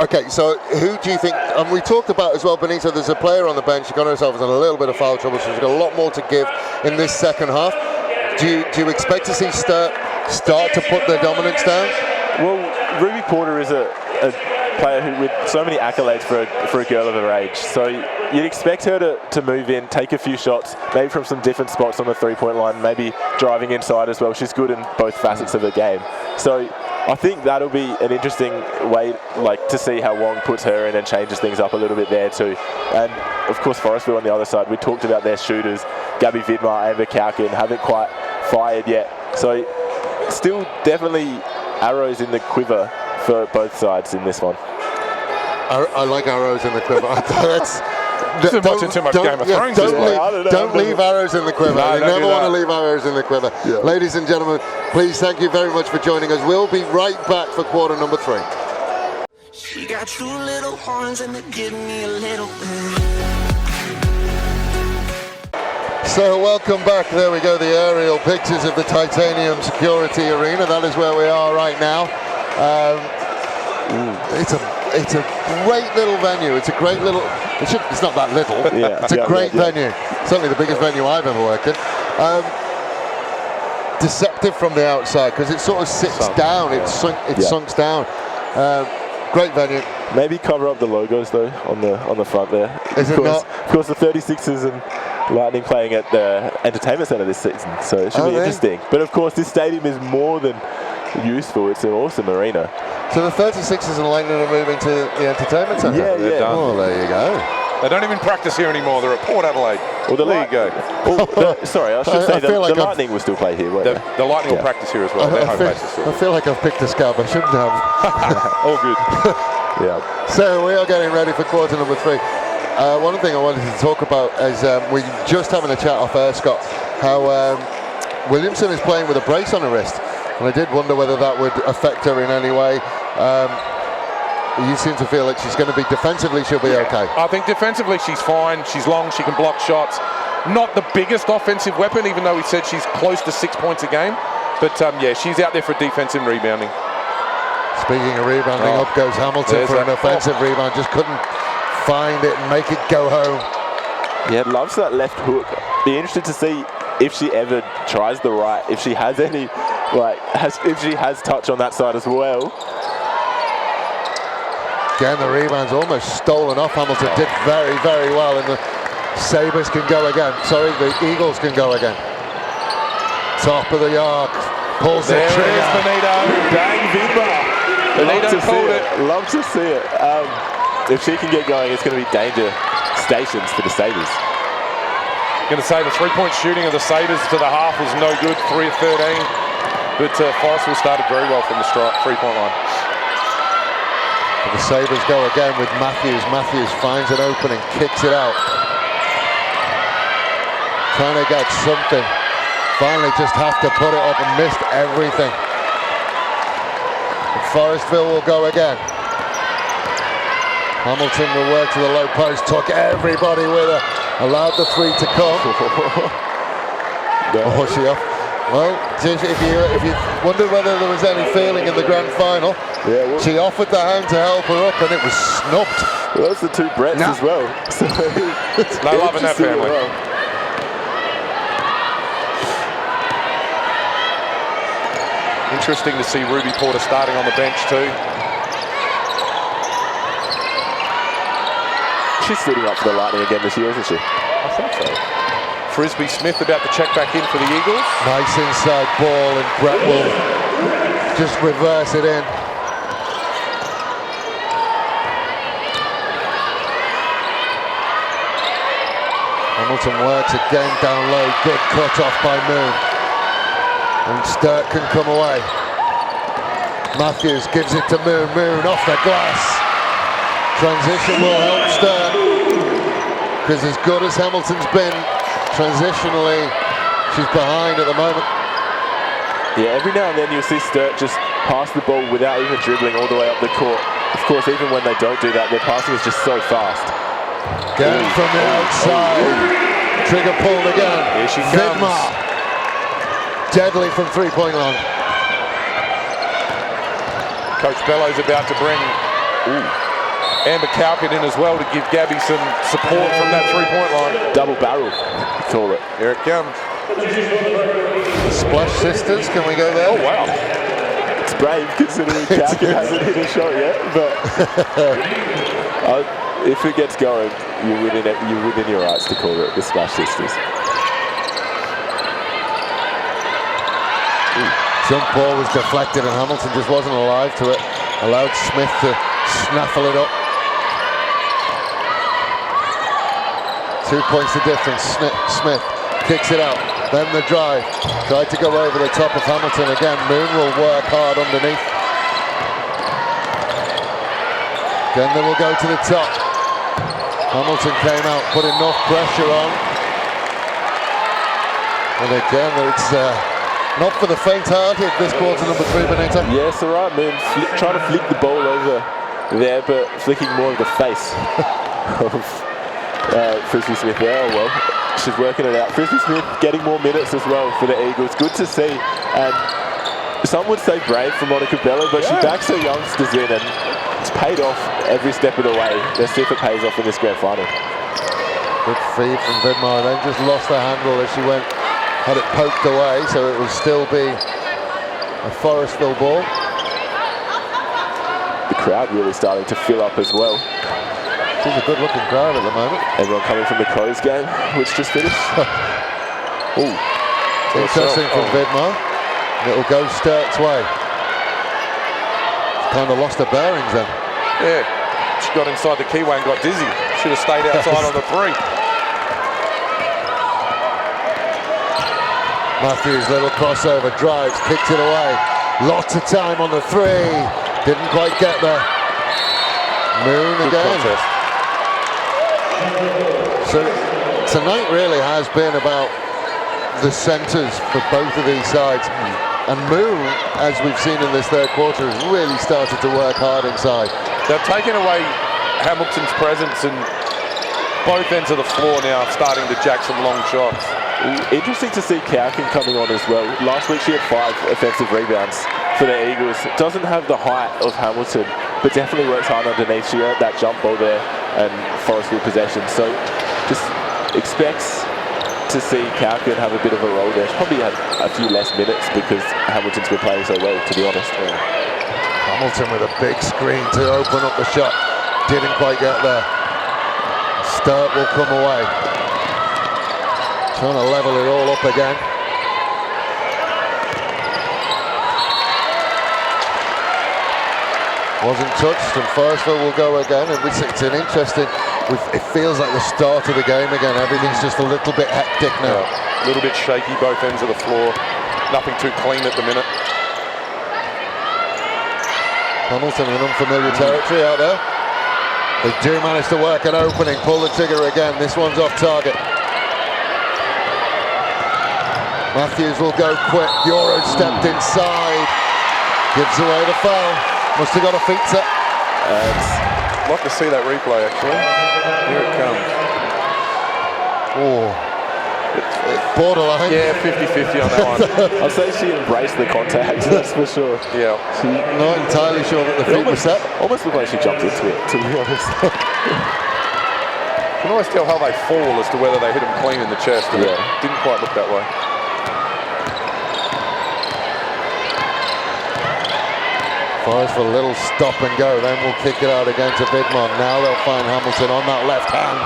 Okay, so who do you think, and we talked about as well, Benito, there's a player on the bench, she got herself in a little bit of foul trouble, so she's got a lot more to give in this second half. Do you expect to see Sturt start to put their dominance down? Well, Ruby Porter is a player who with so many accolades for a girl of her age. So you'd expect her to move in, take a few shots, maybe from some different spots on the three-point line, maybe driving inside as well. She's good in both facets of the game. So I think that'll be an interesting way, to see how Wong puts her in and changes things up a little bit there too. And of course, Forestville on the other side, we talked about their shooters, Gabby Vidmar, Amber Cowkin, haven't quite fired yet. So still definitely arrows in the quiver for both sides in this one. I like arrows in the quiver. This is watching too much Game of Thrones. Don't leave arrows in the quiver. No, you don't never do want to that. leave arrows in the quiver. Yeah. Ladies and gentlemen, please thank you very much for joining us. We'll be right back for quarter number 3. She got 2 little horns and they're giving me a little bit. So welcome back. There we go, the aerial pictures of the Titanium Security Arena. That is where we are right now. It's a great little venue. It's a great little. It's not that little. Yeah, it's a great venue. Certainly the biggest venue I've ever worked in. Deceptive from the outside because it sort of sits down. It sunks down. Great venue. Maybe cover up the logos though on the front there. Is it not? Of course, the 36ers and Lightning playing at the Entertainment Centre this season, so it should be interesting. But of course, this stadium is more than useful. It's an awesome arena. So the 36ers and Lightning are moving to the Entertainment Centre? Yeah, They're done. Oh, there you go. They don't even practice here anymore. They're at Port Adelaide. Well, there you go. Sorry, I should say the Lightning will still play here, won't they? The Lightning will practice here as well. They're home bases still. I feel like I've picked a scab. I shouldn't have. All good. Yeah. So we are getting ready for quarter number 3. One thing I wanted to talk about is we're just having a chat off air, Scott, how Williamson is playing with a brace on her wrist. And I did wonder whether that would affect her in any way. You seem to feel like she's going to be defensively, she'll be okay. I think defensively she's fine. She's long, she can block shots. Not the biggest offensive weapon, even though we said she's close to 6 points a game. But yeah, she's out there for defense and rebounding. Speaking of rebounding, up goes Hamilton for an offensive rebound. Just couldn't find it and make it go home. Yeah, loves that left hook. Be interested to see if she ever tries the right, if she has any, if she has touch on that side as well. Again, the rebound's almost stolen off. Hamilton did very, very well, and the Sabres can go again. Sorry, the Eagles can go again. Top of the arc, pulls the trigger. There is Benito. Dang, Vidmar. Benito called it. Love to see it. If she can get going, it's going to be danger stations for the Sabres. Going to say the 3-point shooting of the Sabres to the half was no good, 3 of 13. But Forestville started very well from the 3-point line. The Sabres go again with Matthews. Matthews finds an opening, kicks it out. Trying to get something. Finally just have to put it up and missed everything. And Forestville will go again. Hamilton will work to the low post, took everybody with her. Allowed the 3 to come. Oh, she off. Well, if you wonder whether there was any feeling in the grand final, she offered the hand to help her up and it was snubbed. Well, that's the 2 Bretts as well. So no love in that family. Interesting to see Ruby Porter starting on the bench too. She's suiting up for the Lightning again this year, isn't she? I think so. Frisbee Smith about to check back in for the Eagles. Nice inside ball and Brett will just reverse it in. Hamilton works again down low, good cut off by Moon. And Sturt can come away. Matthews gives it to Moon, Moon off the glass. Transition will help Sturt. Because as good as Hamilton's been, transitionally, she's behind at the moment. Yeah, every now and then you'll see Sturt just pass the ball without even dribbling all the way up the court. Of course, even when they don't do that, their passing is just so fast. Again from the outside. Trigger pulled again. Here she comes. Vidmar. Deadly from 3-point line. Coach Bellows about to bring Amber Cowpit in as well to give Gabby some support from that 3-point line. Double barrel, call it. Here it comes. Splash Sisters, can we go there? Oh, wow. It's brave considering Cowpit hasn't hit a shot yet, but if it gets going, you're within your rights to call it the Splash Sisters. Jump ball was deflected and Hamilton just wasn't alive to it. Allowed Smith to snaffle it up. 2 points the difference. Smith kicks it out. Then the drive. Tried to go over the top of Hamilton again. Moon will work hard underneath. Then they will go to the top. Hamilton came out, put enough pressure on. And again, it's not for the faint-hearted, this quarter number 3, Benito. Yes, all right, man. Trying to flick the ball over there, but flicking more of the face of Frisbee Smith there. Oh, well, she's working it out. Frisbee Smith getting more minutes as well for the Eagles. Good to see. And some would say brave for Monica Bella, but she backs her youngsters in, and it's paid off every step of the way. Let's see if it pays off in this grand final. Good feed from Vidmar, then just lost the handle as she went, had it poked away, so it will still be a Forestville ball. The crowd really starting to fill up as well. It's a good looking crowd at the moment. Everyone coming from the Crows game, which just finished. Ooh. Interesting from Vidmar. It'll go Sturt's way. She's kind of lost her bearings then. Yeah, she got inside the keyway and got dizzy. Should have stayed outside on the 3. Matthews, little crossover, drives, kicks it away. Lots of time on the 3. Didn't quite get there. Moon again. So tonight really has been about the centres for both of these sides. And Moon, as we've seen in this third quarter, has really started to work hard inside. They've taken away Hamilton's presence, and both ends of the floor now starting to jack some long shots. Interesting to see Cowkin coming on as well. Last week she had 5 offensive rebounds for the Eagles. Doesn't have the height of Hamilton, but definitely works hard underneath. She earned that jump ball there and Forestville possession. So just expects to see Cowkin have a bit of a role there. She's probably had a few less minutes because Hamilton's been playing so well, to be honest. Hamilton with a big screen to open up the shot. Didn't quite get there. Sturt will come away. Trying to level it all up again. Wasn't touched, and Forestville will go again. And it's an interesting, it feels like the start of the game again. Everything's just a little bit hectic now. Yeah, a little bit shaky both ends of the floor. Nothing too clean at the minute. Hamilton in unfamiliar territory out there. They do manage to work an opening, pull the trigger again. This one's off target. Matthews will go quick. Euro stepped inside. Gives away the foul. Must have got a feet set. I'd like to see that replay, actually. Here it comes. Oh. Borderline. Yeah, 50-50 on that one. I'd say she embraced the contact, that's for sure. Yeah. Not entirely sure that the feet were set. Almost looked like she jumped into it, to be honest. You can always tell how they fall as to whether they hit them clean in the chest. And it didn't quite look that way. Forrest for a little stop and go, then we'll kick it out again to Vidmar. Now they'll find Hamilton on that left hand.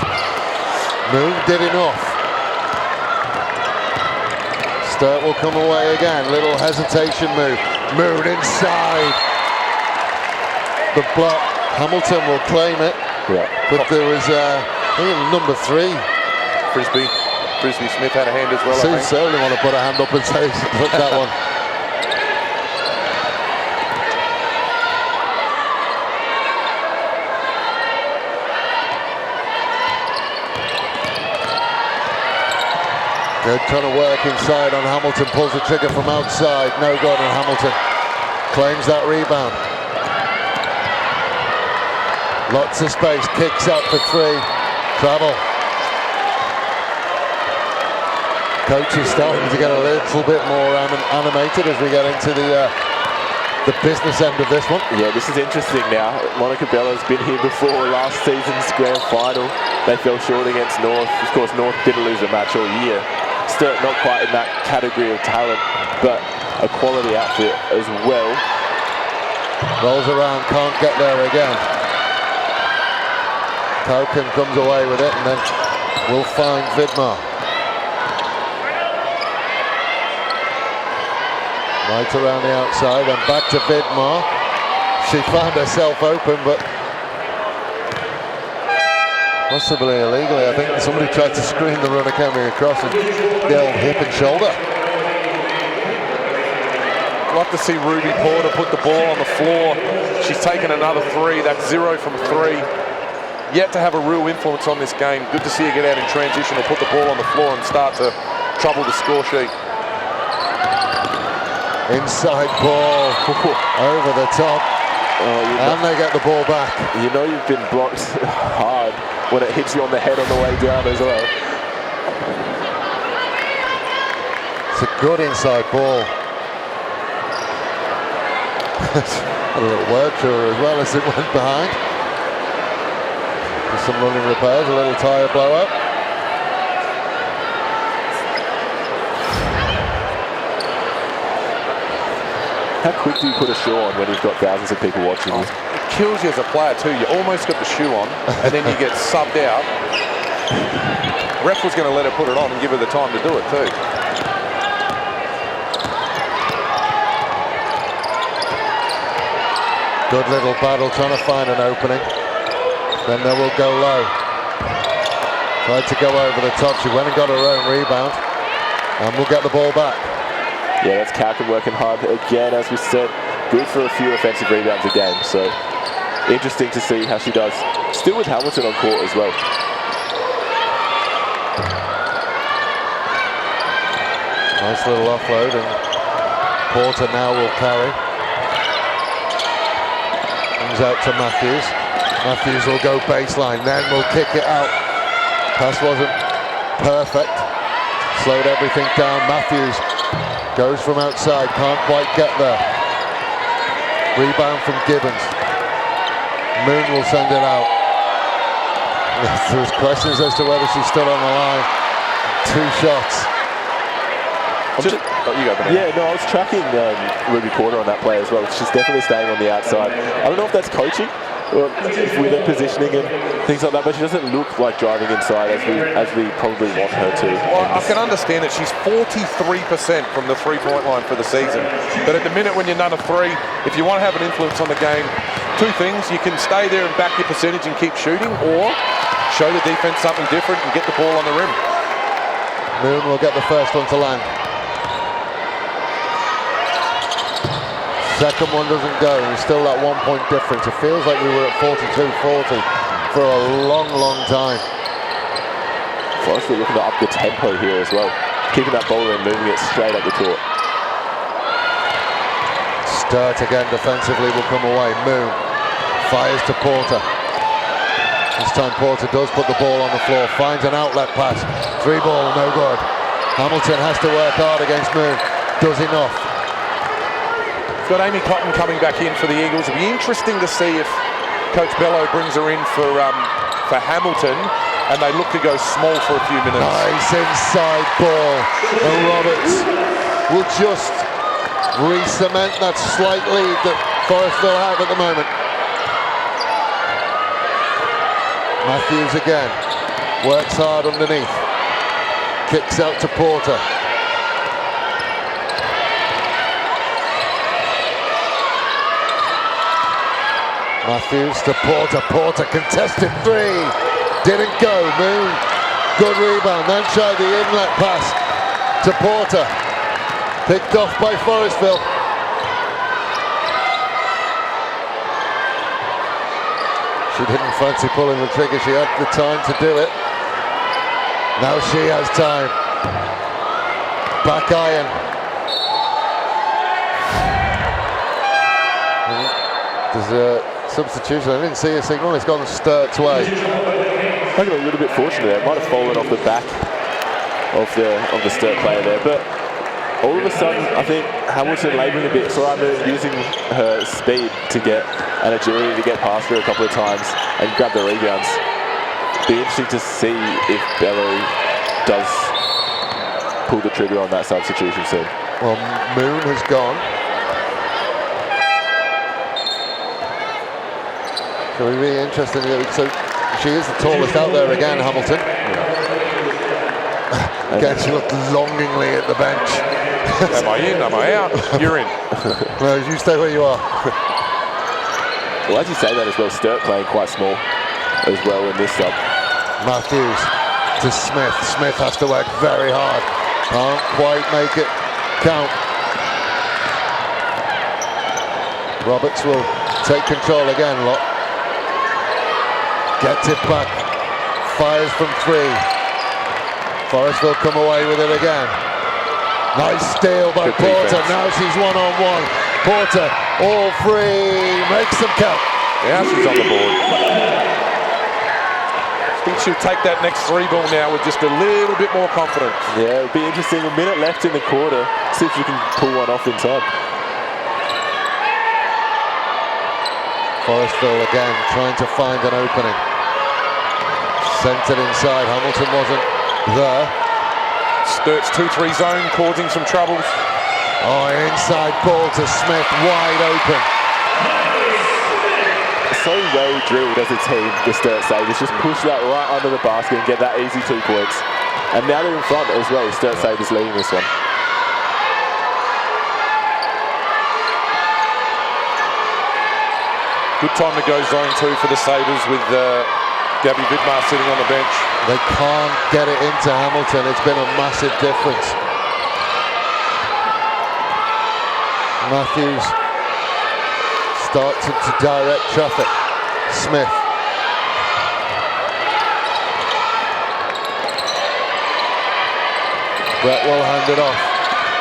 Moon did enough. Sturt will come away again. Little hesitation move. Moon inside. The block. Hamilton will claim it. Yeah. But there was number 3. Frisbee Smith had a hand as well. Sue certainly want to put a hand up and say, look that one. They're trying to work inside on Hamilton, pulls the trigger from outside. No good, and Hamilton claims that rebound. Lots of space, kicks up for 3. Travel. Coach is starting to get a little bit more animated as we get into the business end of this one. Yeah, this is interesting now. Monica Bella's been here before last season's grand final. They fell short against North. Of course, North didn't lose a match all year. Sturt not quite in that category of talent, but a quality outfit as well. Rolls around, can't get there again. Cowkin comes away with it, and then we'll find Vidmar. Right around the outside, and back to Vidmar. She found herself open, but possibly illegally. I think somebody tried to screen the runner coming across and the old hip and shoulder. I'd like to see Ruby Porter put the ball on the floor. She's taken another 3. That's 0 from 3. yet to have a real influence on this game. Good to see her get out in transition or put the ball on the floor and start to trouble the score sheet. Inside ball, over the top, and they get the ball back. You know you've been blocked hard when it hits you on the head on the way down as well. It's a good inside ball. A little word to her as well as it went behind. Just some running repairs, a little tyre blowout. How quick do you put a shoe on when you've got thousands of people watching you? It kills you as a player too. You almost got the shoe on and then you get subbed out. Ref was going to let her put it on and give her the time to do it too. Good little battle trying to find an opening. Then they will go low. Tried to go over the top. She went and got her own rebound. And we'll get the ball back. Yeah, that's Kauken working hard again, as we said. Good for a few offensive rebounds a game. So interesting to see how she does. Still with Hamilton on court as well. Nice little offload, and Porter now will carry. Comes out to Matthews. Matthews will go baseline, then will kick it out. Pass wasn't perfect. Slowed everything down. Matthews goes from outside, can't quite get there. Rebound from Gibbons. Moon will send it out. There's questions as to whether she stood on the line. 2 shots. You go, Benny. Yeah, no, I was tracking Ruby Porter on that play as well. She's definitely staying on the outside. I don't know if that's coaching or with her positioning and things like that, but she doesn't look like driving inside as we probably want her to. Well, I can understand that she's 43% from the three-point line for the season. But at the minute when you're none of 3, if you want to have an influence on the game, 2 things. You can stay there and back your percentage and keep shooting, or show the defense something different and get the ball on the rim. Moon will get the first one to land. Second one doesn't go, and still that 1-point difference. It feels like we were at 42-40 for a long, long time. Forestville looking to up the tempo here as well. Keeping that ball and moving it straight up the court. Sturt again defensively will come away. Moon fires to Porter. This time Porter does put the ball on the floor, finds an outlet pass. 3-ball, no good. Hamilton has to work hard against Moon. Does enough. Got Amy Cotton coming back in for the Eagles. It'll be interesting to see if Coach Bello brings her in for Hamilton, and they look to go small for a few minutes. Nice inside ball, and Roberts will just re-cement that slight lead that Forestville have at the moment. Matthews again, works hard underneath, kicks out to Porter. Matthews to Porter. Porter contested 3. Didn't go. Moon. Good rebound. Then tried the inlet pass to Porter. Picked off by Forestville. She didn't fancy pulling the trigger. She had the time to do it. Now she has time. Back iron. There's a substitution. I didn't see a signal. It's gone Sturt's way. I got a little bit fortunate there. It might have fallen off the back of the Sturt player there, but all of a sudden I think Hamilton labouring a bit. Soraya Moon using her speed to get and agility to get past her a couple of times and grab the rebounds. Be interesting to see if Bello does pull the trigger on that substitution soon. Well, Moon has gone. So we're really interested. So she is the tallest out there again, Hamilton. Again, she looked longingly at the bench. Am I in? Am I out? You're in. No, you stay where you are. Well, as you say that as well, Sturt playing quite small as well in this sub. Matthews to Smith. Smith has to work very hard. Can't quite make it count. Roberts will take control again, Locke. Gets it back. Fires from 3. Forestville come away with it again. Nice steal by Good Porter. defense. Now she's one-on-one. Porter, all 3, makes them count. Now she's on the board. I think she'll take that next 3 ball now with just a little bit more confidence. Yeah, it'll be interesting. A minute left in the quarter. See if you can pull one off inside. Forestville again trying to find an opening. Sent it inside. Hamilton wasn't there. Sturt's 2-3 zone causing some troubles. Oh, an inside ball to Smith, wide open. So well drilled as a team, the Sturt Sabres. Just push that right under the basket and get that easy 2 points. And now they're in front as well. Sturt Sabres leading this one. Good time to go zone 2 for the Sabres with Gabby Vidmar sitting on the bench. They can't get it into Hamilton. It's been a massive difference. Matthews starts to direct traffic. Smith. Brett will hand it off.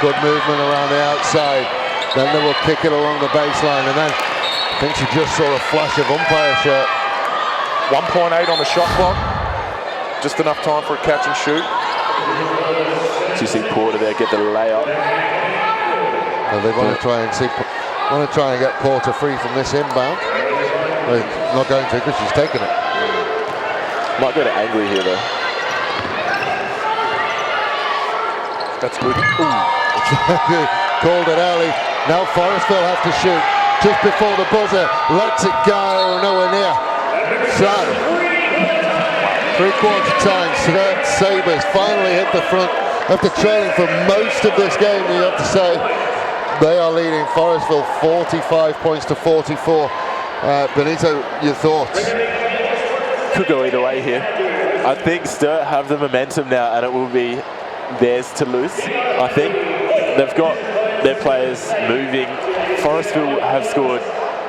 Good movement around the outside. Then they will kick it along the baseline, and then I think she just saw a flash of umpire shirt. 1.8 on the shot clock. Just enough time for a catch and shoot. So you see Porter there get the layup. Well, they want to try and get Porter free from this inbound. They're not going to because she's taken it. Might go to angry here though. That's good. Called it early. Now Forestville have to shoot just before the buzzer. Lets it go, nowhere near. So, 3/4 time, Sturt Sabres finally hit the front after trailing for most of this game, you have to say. They are leading Forestville 45 points to 44. Benito, your thoughts? Could go either way here. I think Sturt have the momentum now and it will be theirs to lose. I think they've got their players moving. Forestville have scored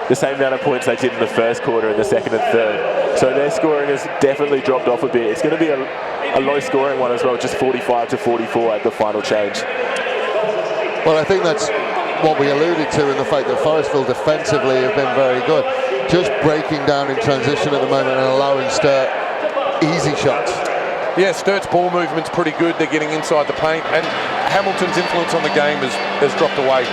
the same amount of points they did in the first quarter and the second and third. So their scoring has definitely dropped off a bit. It's going to be a low scoring one as well, just 45 to 44 at the final change. Well, I think that's what we alluded to in the fact that Forestville defensively have been very good. Just breaking down in transition at the moment and allowing Sturt easy shots. Yeah, Sturt's ball movement's pretty good. They're getting inside the paint, and Hamilton's influence on the game has dropped away.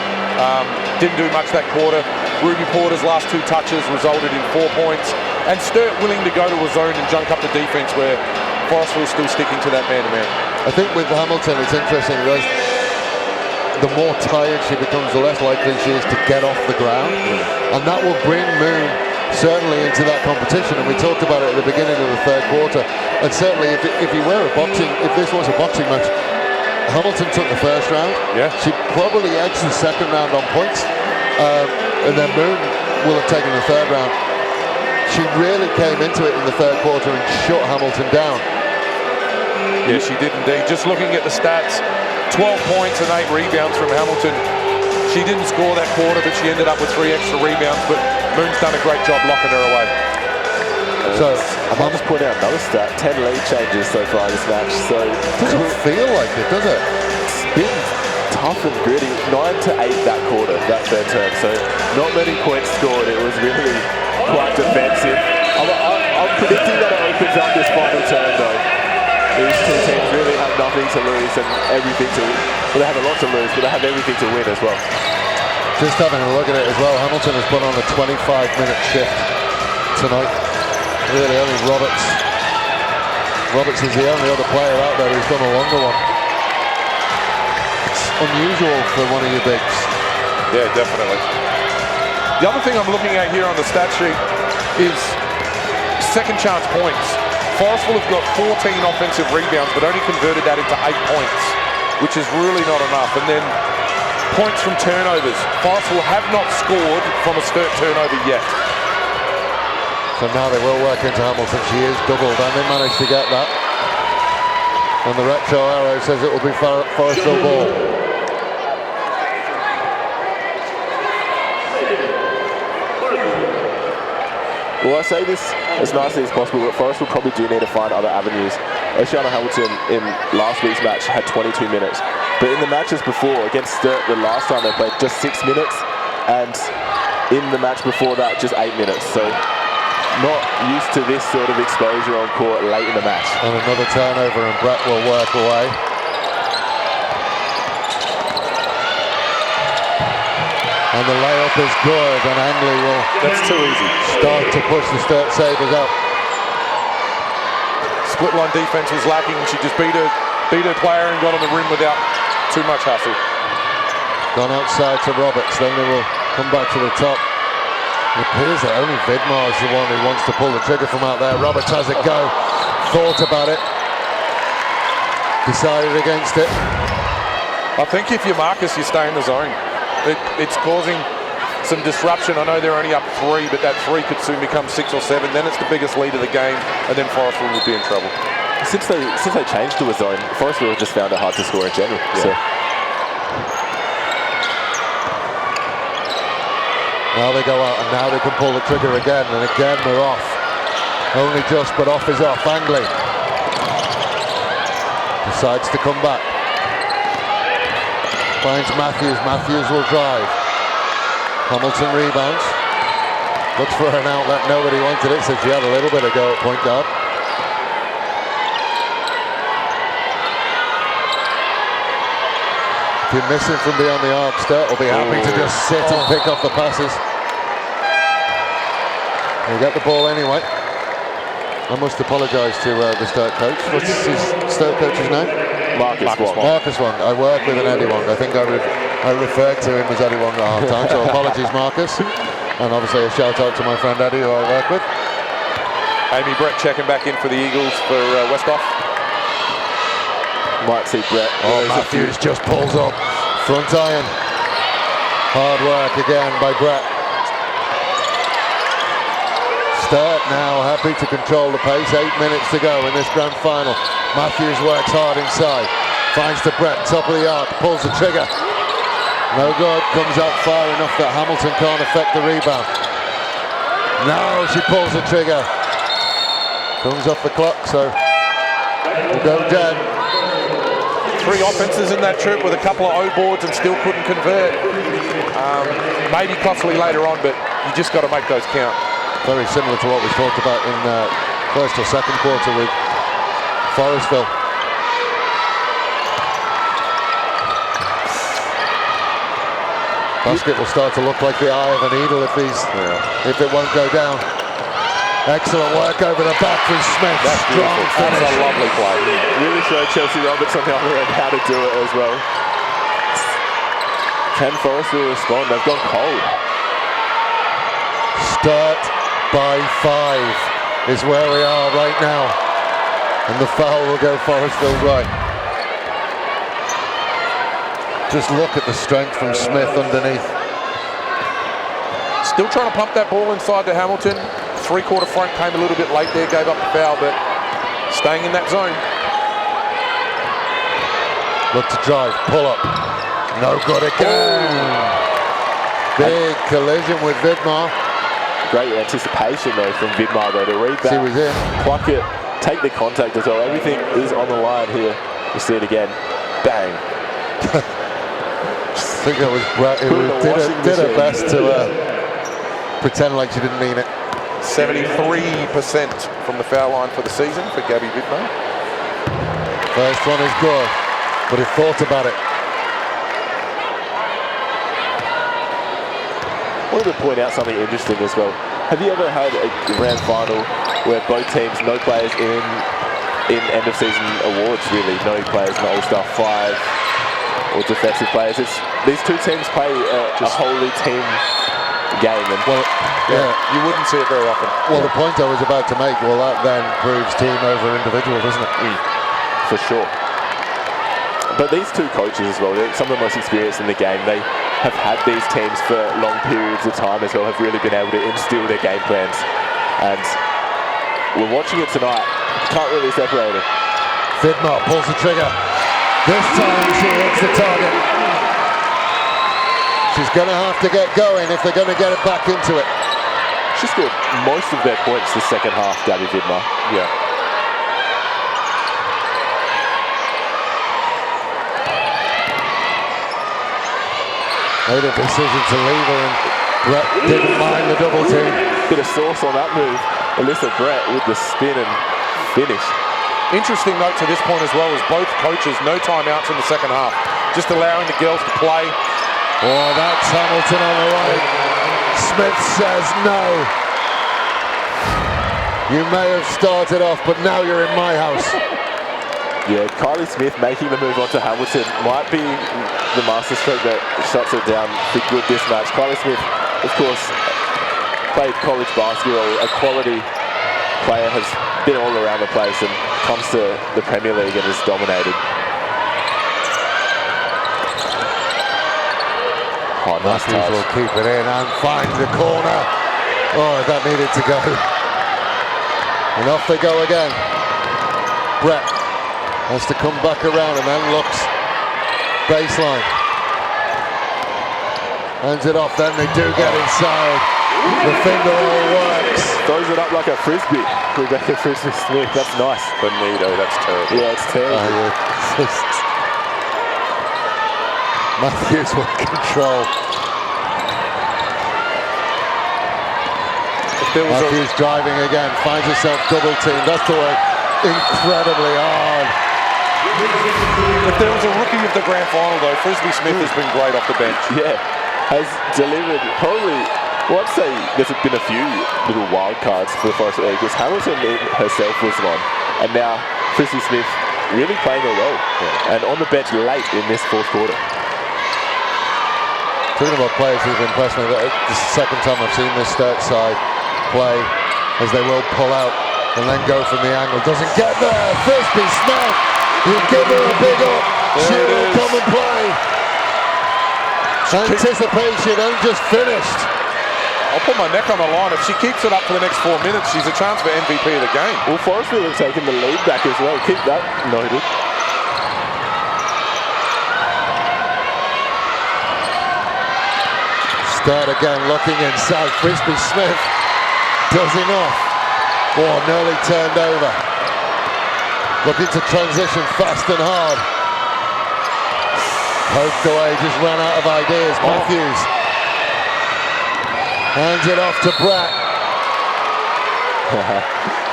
Didn't do much that quarter. Ruby Porter's last 2 touches resulted in 4 points, and Sturt willing to go to a zone and junk up the defense where Forestville's still sticking to that man-to-man. I think with Hamilton, it's interesting because the more tired she becomes, the less likely she is to get off the ground, and that will bring Moon certainly into that competition. And we talked about it at the beginning of the third quarter. And certainly, if this was a boxing match, Hamilton took the first round. Yeah. She probably edged the second round on points, and then Moon will have taken the third round. She really came into it in the third quarter and shut Hamilton down. Yeah, she did indeed. Just looking at the stats, 12 points and 8 rebounds from Hamilton. She didn't score that quarter, but she ended up with 3 extra rebounds. But Moon's done a great job locking her away. So I might just point out another stat: 10 lead changes so far this match. So it doesn't feel like it, does it? it's been tough and gritty. 9 to 8 that quarter, that third term. So not many points scored. It was really quite defensive. I'm predicting that it opens up this final term though. These two teams really have nothing to lose and everything to win. Well, they have a lot to lose, but they have everything to win as well. Just having a look at it as well, Hamilton has put on a 25-minute shift tonight. Really, only Roberts is the only other player out there who's done a longer one. It's unusual for one of your bigs. Yeah, definitely. The other thing I'm looking at here on the stat sheet is second chance points. Forestville have got 14 offensive rebounds, but only converted that into 8 points, which is really not enough. And then points from turnovers. Forestville have not scored from a Sturt turnover yet. So now they will work into Hamilton. She is doubled, and they managed to get that. And the retro arrow says it will be Forestville ball. Well, I say this as nicely as possible, but Forest will probably do need to find other avenues. O'Shannell Hamilton in last week's match had 22 minutes, but in the matches before, against Sturt, the last time they played, just 6 minutes, and in the match before that, just 8 minutes. So not used to this sort of exposure on court late in the match. And another turnover, and Brett will work away. And the layup is good, and Angley will That's too easy. start to push the Sturt Sabres up. Split line defense was lacking. She just beat her player and got on the rim without too much hassle. Gone outside to Roberts, then they will come back to the top. It appears that only Vidmar is the one who wants to pull the trigger from out there. Roberts has it go, thought about it, decided against it. I think if you're Marcus, you stay in the zone. It's causing some disruption. I know they're only up 3, but that 3 could soon become 6 or 7. Then it's the biggest lead of the game, and then Forestville would be in trouble. Since they changed to a zone, Forestville have just found it hard to score in general. Yeah. So. Now they go out, and now they can pull the trigger again, and again they're off. Only just, but off is off. Angley decides to come back. Finds Matthews. Matthews will drive. Hamilton rebounds. Looks for an outlet. Nobody wanted it, so she had a little bit of go at point guard. If you're missing from beyond the arc, Sturt will be happy to just sit and pick off the passes. They get the ball anyway. I must apologise to the Sturt coach. What's his Sturt coach's name? Marcus Wong. Marcus Wong. I work with an Eddie Wong. I think I referred to him as Eddie Wong at half time, so apologies, Marcus. And obviously a shout out to my friend Eddie, who I work with. Amy Brett checking back in for the Eagles for Westhoff. Might see Brett. Oh, Matthews just pulls up. Front iron. Hard work again by Brett. Sturt now happy to control the pace. 8 minutes to go in this grand final. Matthews works hard inside. Finds the Brett, top of the arc, pulls the trigger. No good, comes out far enough that Hamilton can't affect the rebound. Now she pulls the trigger. Comes off the clock, so we'll go dead. 3 offenses in that trip with a couple of O boards and still couldn't convert. Maybe costly later on, but you just got to make those count. Very similar to what we talked about in first or second quarter with Forestville. Basket will start to look like the eye of a needle if it won't go down. Excellent work over the back from Smith. That's Strong beautiful. That's finish. a lovely play. Really showed Chelsea Roberts on the other end how to do it as well. Can Forestville respond? They've gone cold. Sturt by 5 is where we are right now. And the foul will go Forestville's way. Just look at the strength from Smith underneath. Still trying to pump that ball inside to Hamilton. 3-quarter front came a little bit late there, gave up the foul, but staying in that zone. Look to drive, pull up. No good again. Big collision with Vidmar. Great anticipation though from Vidmar though to read that. She was in. Pluck it, take the contact as well. Everything is on the line here. You see it again. Bang. I think that was Brett who did her best to pretend like she didn't mean it. 73% from the foul line for the season for Gabby Vidmar. First one is good, but he thought about it. I wanted to point out something interesting as well. Have you ever had a grand final where both teams, no players in end of season awards really, no players in the All-Star 5 or defensive players? These two teams play a wholly team game. And Well, yeah. You wouldn't see it very often. Well, the point I was about to make, well, that then proves team over individual, doesn't it? for sure. But these two coaches as well, they're some of the most experienced in the game. They have had these teams for long periods of time as well, have really been able to instill their game plans. And we're watching it tonight. Can't really separate it. Vidmar pulls the trigger. This time she hits the target. She's going to have to get going if they're going to get it back into it. She scored most of their points the second half, Gabby Vidmar. Yeah. Made a decision to leave her, and Brett didn't mind the double team. Bit of sauce on that move. Alyssa Brett with the spin and finish. Interesting note to this point as well is both coaches, no timeouts in the second half. Just allowing the girls to play. Oh, that's Hamilton on the right. Smith says no. You may have started off, but now you're in my house. Yeah, Kylie Smith making the move onto Hamilton might be the masterstroke that shuts her down for good this match. Kylie Smith, of course, played college basketball, a quality player, has been all around the place and comes to the Premier League and has dominated. Oh, nice Matthews touch. will keep it in and find the corner. Oh, that needed to go. And off they go again. Brett has to come back around and then looks baseline. Hands it off, then they do get inside. The finger roll works. Throws it up like a frisbee. Rebecca Frisbee-Smith, that's nice. Bonito, that's terrible. Yeah, it's terrible. Matthews with control. Matthews driving again, finds herself double teamed. That's the way, incredibly hard. If there was a rookie of the grand final though, Frisbee-Smith has been great off the bench. Yeah, has delivered probably, well, I'd say there's been a few little wild cards for the Forestville because Hamilton herself was one, and now Frisbee-Smith really playing a role, and on the bench late in this fourth quarter. Talking about players who've impressed me, this is the second time I've seen this Sturt side play as they will pull out and then go from the angle. Doesn't get there. Frisbee-Smith, you give her a big up. She will come and play. Anticipation and just finished. I'll put my neck on the line. If she keeps it up for the next 4 minutes, she's a chance for MVP of the game. Well, Forestville have taken the lead back as well. Keep that noted. Sturt again looking inside. Frisbee-Smith does enough. Oh, nearly turned over. Looking to transition fast and hard. Poked away, just ran out of ideas. Matthews hands it off to Brett.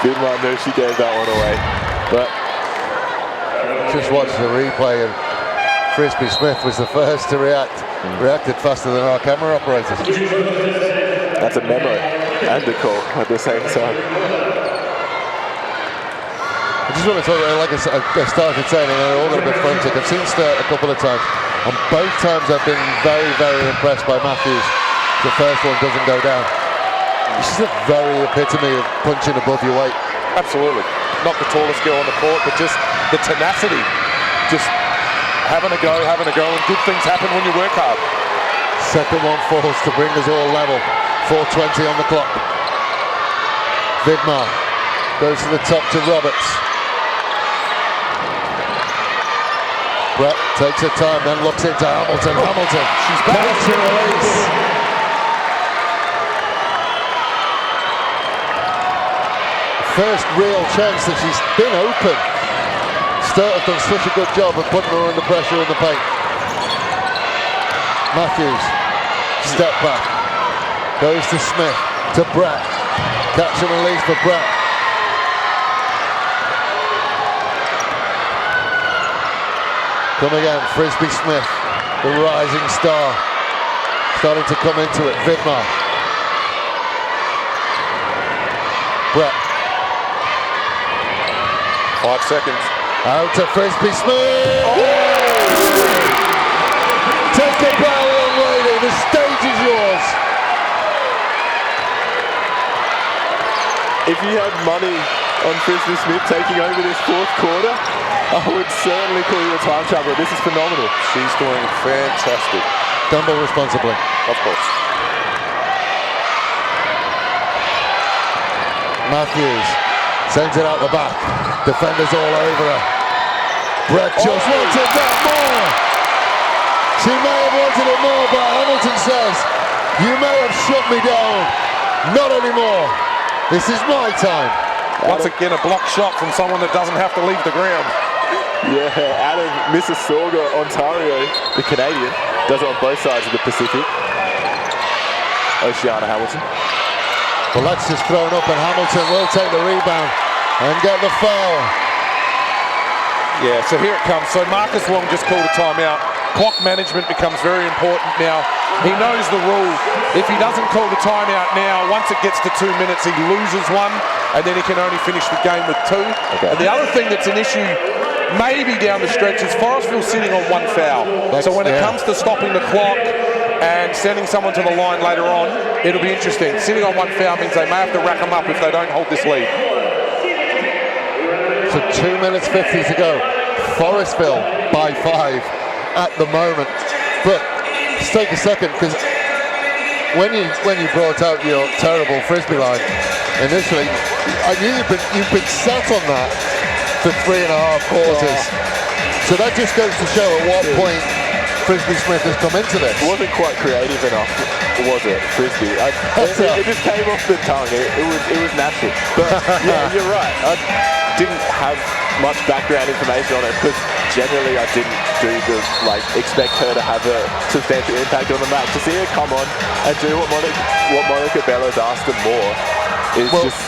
Vidmar knew she gave that one away. But just watch the replay, and Frisbee-Smith was the first to react. Reacted faster than our camera operators. that's a memo and a call at the same time. I just want to talk about, like I started saying, and they're all going to be frantic. I've seen Sturt a couple of times, and both times I've been very, very impressed by Matthews. The first one doesn't go down. This is a very epitome of punching above your weight. Absolutely. Not the tallest girl on the court, but just the tenacity. Just having a go, and good things happen when you work hard. Second one falls to bring us all level. 4:20 on the clock. Vidmar goes to the top to Roberts. Brett takes her time, then looks into Hamilton. Hamilton, she's back. Catch and release. First real chance that she's been open. Sturt have done such a good job of putting her under pressure in the paint. Matthews, step back, goes to Smith, to Brett. Catch and release for Brett. Come again, Frisbee-Smith, the rising star, starting to come into it. Vidmar. Brett. 5 seconds. Out to Frisbee-Smith. Oh! Take a bow, young lady. The stage is yours. If you had money on Frisbee-Smith taking over this fourth quarter, I would certainly call you a time traveler. This is phenomenal. She's doing fantastic. Gamble responsibly. Of course. Matthews sends it out the back. Defenders all over her. Brett just wanted that more. She may have wanted it more, but Hamilton says, you may have shut me down, Not anymore. This is my time. Once again, a block shot from someone that doesn't have to leave the ground. Yeah, out of Mississauga, Ontario, the Canadian, does it on both sides of the Pacific. Oceana Hamilton. Well, that's just thrown up, and Hamilton will take the rebound and get the foul. Yeah, so here it comes. So Marcus Wong just called a timeout. Clock management becomes very important now. He knows the rule. If he doesn't call the timeout now, once it gets to 2 minutes, he loses one, and then he can only finish the game with 2. Okay. And the other thing that's an issue, maybe down the stretch, is Forestville sitting on 1 foul. So when it comes to stopping the clock and sending someone to the line later on, it'll be interesting. Sitting on 1 foul means they may have to rack them up if they don't hold this lead. So 2 minutes 50 to go. Forestville by 5 at the moment. But let's take a second, because when you brought out your terrible frisbee line initially, I knew you've been set on that for 3.5 quarters. So that just goes to show at what point Frisbee Smith has come into this. It wasn't quite creative enough, was it, Frisbee? It just came off the tongue. It was natural. But yeah, you're right. I didn't have much background information on it, because generally I didn't expect her to have a substantial impact on the match. To see her come on and do what Monica Bellows asked her more is just...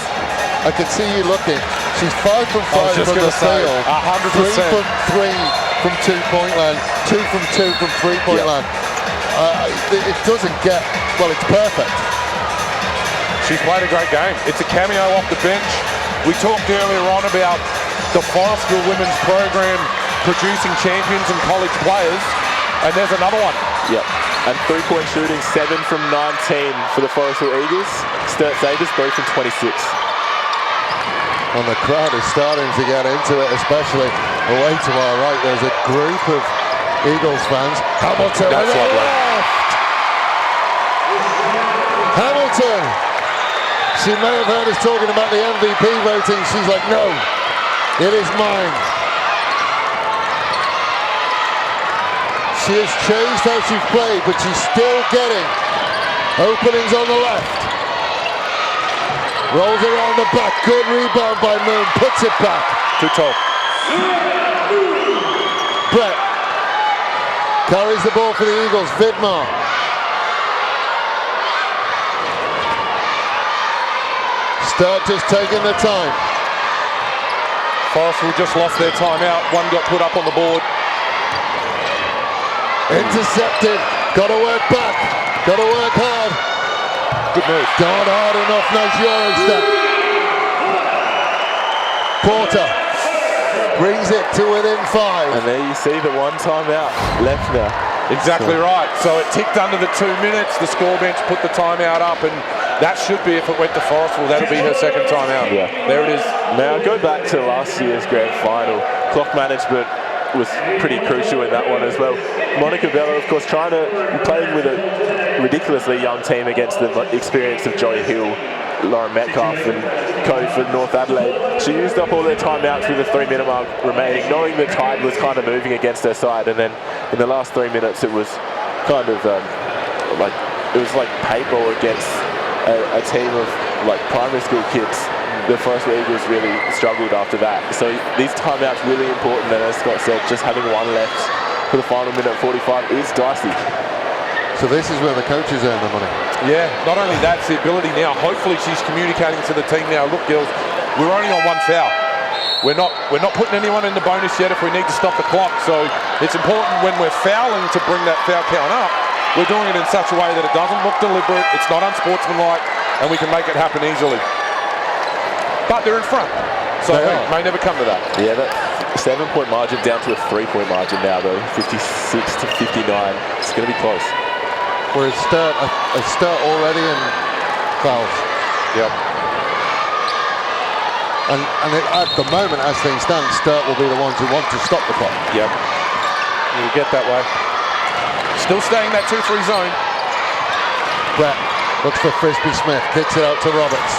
I can see you looking. She's 5 from 5 from the field. 100%. 3 from 3 from 2-point land. 2 from 2 from 3-point land. It doesn't get... Well, it's perfect. She's played a great game. It's a cameo off the bench. We talked earlier on about the Forestville women's program producing champions and college players, and there's another one. Yep. And 3-point shooting, 7 from 19 for the Forestville Eagles. Sturt Sabres, 3 from 26. And the crowd is starting to get into it, especially away to our right. There's a group of Eagles fans. Hamilton. That's lovely. Hamilton. She may have heard us talking about the MVP voting. She's like, no, it is mine. She has changed how she's played, but she's still getting openings on the left. Rolls around the back. Good rebound by Moon. Puts it back. Too tall. Brett carries the ball for the Eagles. Vidmar. Sturt just taking the time. Forestville just lost their timeout. One got put up on the board. Intercepted. Got to work back. Got to work hard. Good move. Not hard enough. Nice Euro step. Porter brings it to within 5. And there you see the 1 timeout left now. Exactly right. So it ticked under the 2 minutes. The score bench put the timeout up, and that should be, if it went to Forestville, that'll be her second timeout. Yeah. There it is. Now, go back to last year's grand final. Clock management was pretty crucial in that one as well. Monica Bello, of course, playing with a ridiculously young team against the experience of Joy Hill, Lauren Metcalf and co for North Adelaide. She used up all their timeouts with the 3-minute mark remaining, knowing the tide was kind of moving against her side, and then in the last 3 minutes it was kind of like paintball against a team of primary school kids. The Forestville Eagles really struggled after that. So these timeouts really important, and as Scott said, just having 1 left for the final minute 45 is dicey. So this is where the coaches earn the money. Yeah, not only that, it's the ability now. Hopefully she's communicating to the team now. Look, girls, we're only on 1 foul. We're not putting anyone in the bonus yet if we need to stop the clock. So it's important when we're fouling to bring that foul count up. We're doing it in such a way that it doesn't look deliberate, it's not unsportsmanlike, and we can make it happen easily. But they're in front, so it may never come to that. Yeah, that 7-point margin down to a 3-point margin now, though. 56 to 59. It's going to be close. Whereas Sturt already in fouls. Yep. And at the moment, as things stand, Sturt will be the ones who want to stop the clock. Yep. You'll get that way. Still staying that 2-3 zone. Brett looks for Frisbee Smith, kicks it out to Roberts.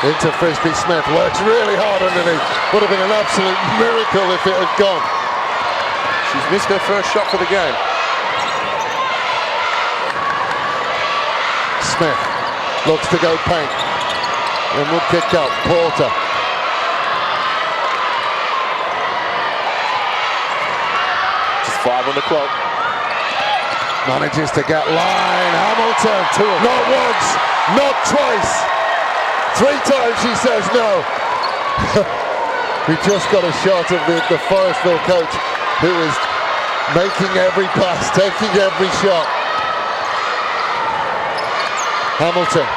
Into Frisbee Smith, works really hard underneath. Would have been an absolute miracle if it had gone. She's missed her first shot for the game. Smith looks to go paint. And will kick out Porter. Just 5 on the clock. Manages to get line. Hamilton, not once, not twice. 3 times she says no. We just got a shot of the Forestville coach, who is making every pass, taking every shot. Hamilton.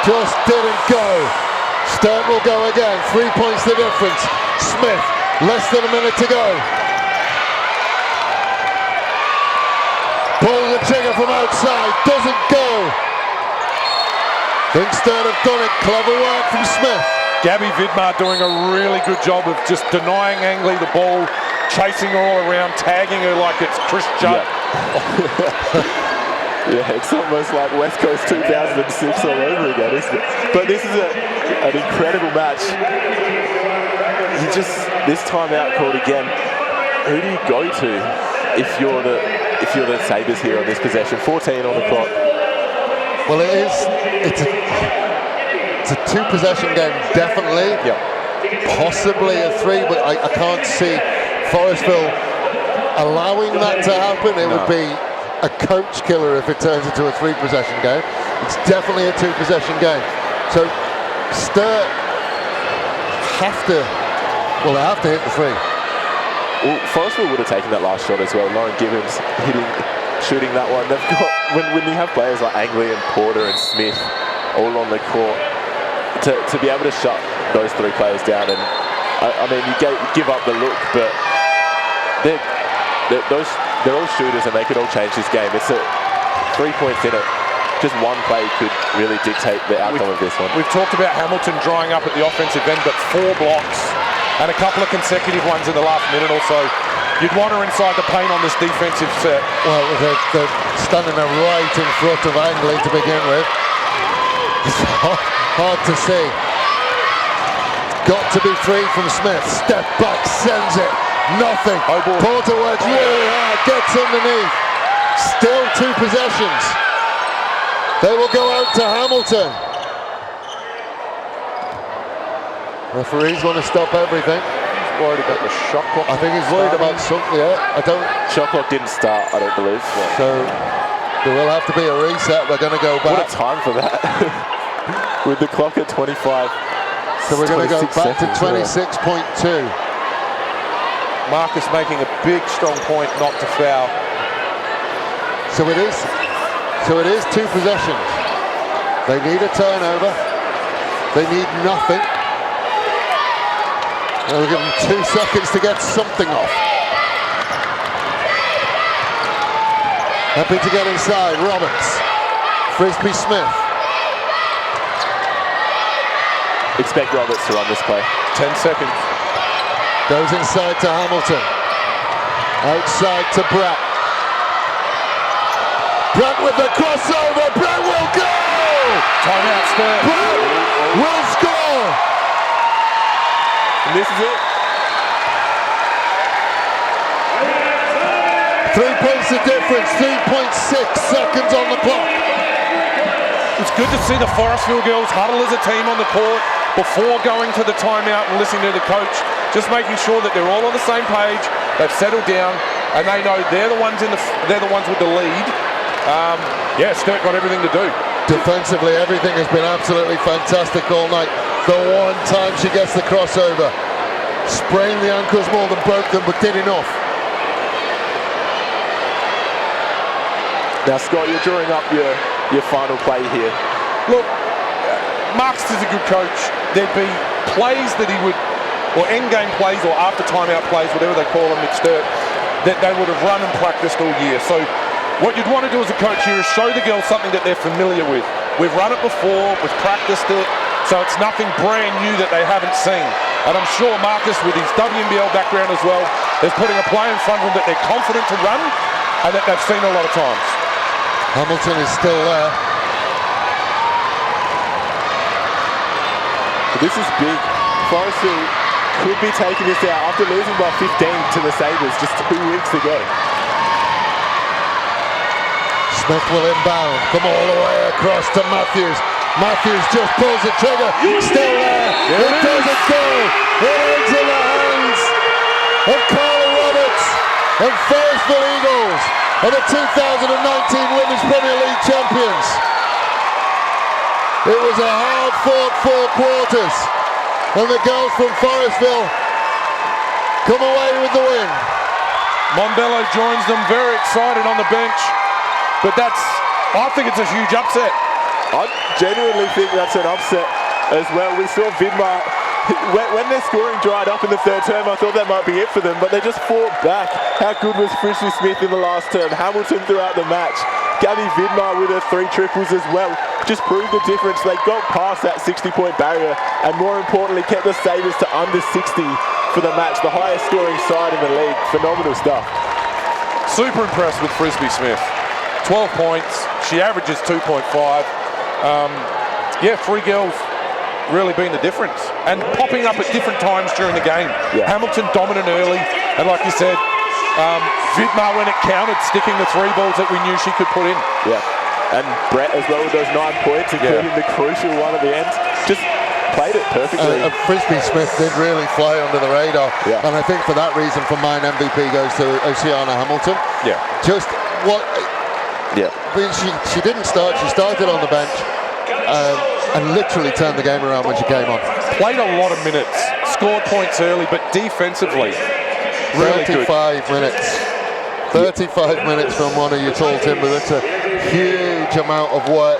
Just didn't go. Sturt will go again. 3 points the difference. Smith, less than a minute to go. Pulls the trigger from outside. Doesn't go. Think Sturt have done it. Clever work from Smith. Gabby Vidmar doing a really good job of just denying Angley the ball, chasing her all around, tagging her like it's Chris Judd. Yeah, it's almost like West Coast 2006 all over again, isn't it? But this is an incredible match. You just, this timeout called again. Who do you go to if you're the Sabres here on this possession? 14 on the clock. Well, it's a 2-possession game, definitely. Yeah. Possibly a 3, but I can't see Forestville allowing that to happen. It would be a coach killer if it turns into a 3-possession game. It's definitely a 2-possession game. So Sturt have to hit the 3. Well, Forestville would have taken that last shot as well. Lauren Gibbons shooting that one. They've got, when you have players like Angley and Porter and Smith all on the court, to be able to shut those 3 players down, and I mean, you give up the look, but they're all shooters and they could all change this game. It's 3 points in it. Just one play could really dictate the outcome of this one. We've talked about Hamilton drying up at the offensive end, but 4 blocks and a couple of consecutive ones in the last minute or so. You'd want her inside the paint on this defensive set. Well, they're standing right in front of Angley to begin with. It's hard to see. Got to be free from Smith. Step back, sends it. Nothing. Porter works really hard, gets underneath. Still 2 possessions. They will go out to Hamilton. Referees want to stop everything. He's worried about the shot clock. I think he's worried about something. Yeah, Shot clock didn't start, I don't believe. So there will have to be a reset. They're going to go back. What a time for that. With the clock at 25. So we're going to go back to 26.2. Marcus making a big, strong point not to foul. So it is 2 possessions. They need a turnover. They need nothing. They'll give them 2 seconds to get something off. Happy to get inside. Roberts. Frisbee Smith. Expect Roberts to run this play. 10 seconds. Goes inside to Hamilton. Outside to Pratt. Pratt with the crossover. Pratt will go! Timeout, Sturt. Pratt will score! And this is it. 3 points the difference. 3.6 seconds on the clock. It's good to see the Forestville girls huddle as a team on the court before going to the timeout and listening to the coach, just making sure that they're all on the same page, they've settled down, and they know they're the ones with the lead. Sturt got everything to do. Defensively, everything has been absolutely fantastic all night. The one time she gets the crossover, sprained the ankles more than broke them, but did enough. Now, Scott, you're drawing up your final play here. Look, Marks is a good coach. There'd be plays that he would, or end-game plays, or after-timeout plays, whatever they call them at Sturt, that they would have run and practiced all year. So what you'd want to do as a coach here is show the girls something that they're familiar with. We've run it before, we've practiced it, so it's nothing brand new that they haven't seen. And I'm sure Marcus, with his WNBL background as well, is putting a play in front of them that they're confident to run and that they've seen a lot of times. Hamilton is still there. This is big. Forestville could be taking this out after losing by 15 to the Sabres just 2 weeks ago. Smith will inbound, come all the way across to Matthews. Matthews just pulls the trigger, still there. It doesn't go. It ends in the hands of Carly Roberts and Forestville Eagles are the 2019 Women's Premier League champions. It was a hard-fought 4 quarters, and the girls from Forestville come away with the win. Mondello joins them, very excited on the bench, but I think it's a huge upset. I genuinely think that's an upset as well. We saw Vidmar, when their scoring dried up in the third term, I thought that might be it for them, but they just fought back. How good was Frisbee Smith in the last term? Hamilton throughout the match. Gabby Vidmar with her 3 triples as well. Just proved the difference. They got past that 60-point barrier and more importantly kept the Sabres to under 60 for the match. The highest scoring side in the league. Phenomenal stuff. Super impressed with Frisbee Smith. 12 points. She averages 2.5. Yeah, 3 girls really being the difference and popping up at different times during the game. Yeah. Hamilton dominant early, and like you said, Vidmar when it counted, sticking the 3 balls that we knew she could put in. Yeah, and Brett as well with those 9 points, including the crucial one at the end. Just played it perfectly. Frisbee Smith did really fly under the radar, Yeah. and I think for that reason, for mine, MVP goes to Oceana Hamilton. Yeah. Just what? Yeah. She didn't start. She started on the bench and literally turned the game around when she came on. Played a lot of minutes, scored points early, but defensively, really good. 35 minutes. 35 minutes from one of your tall timber. That's a huge amount of work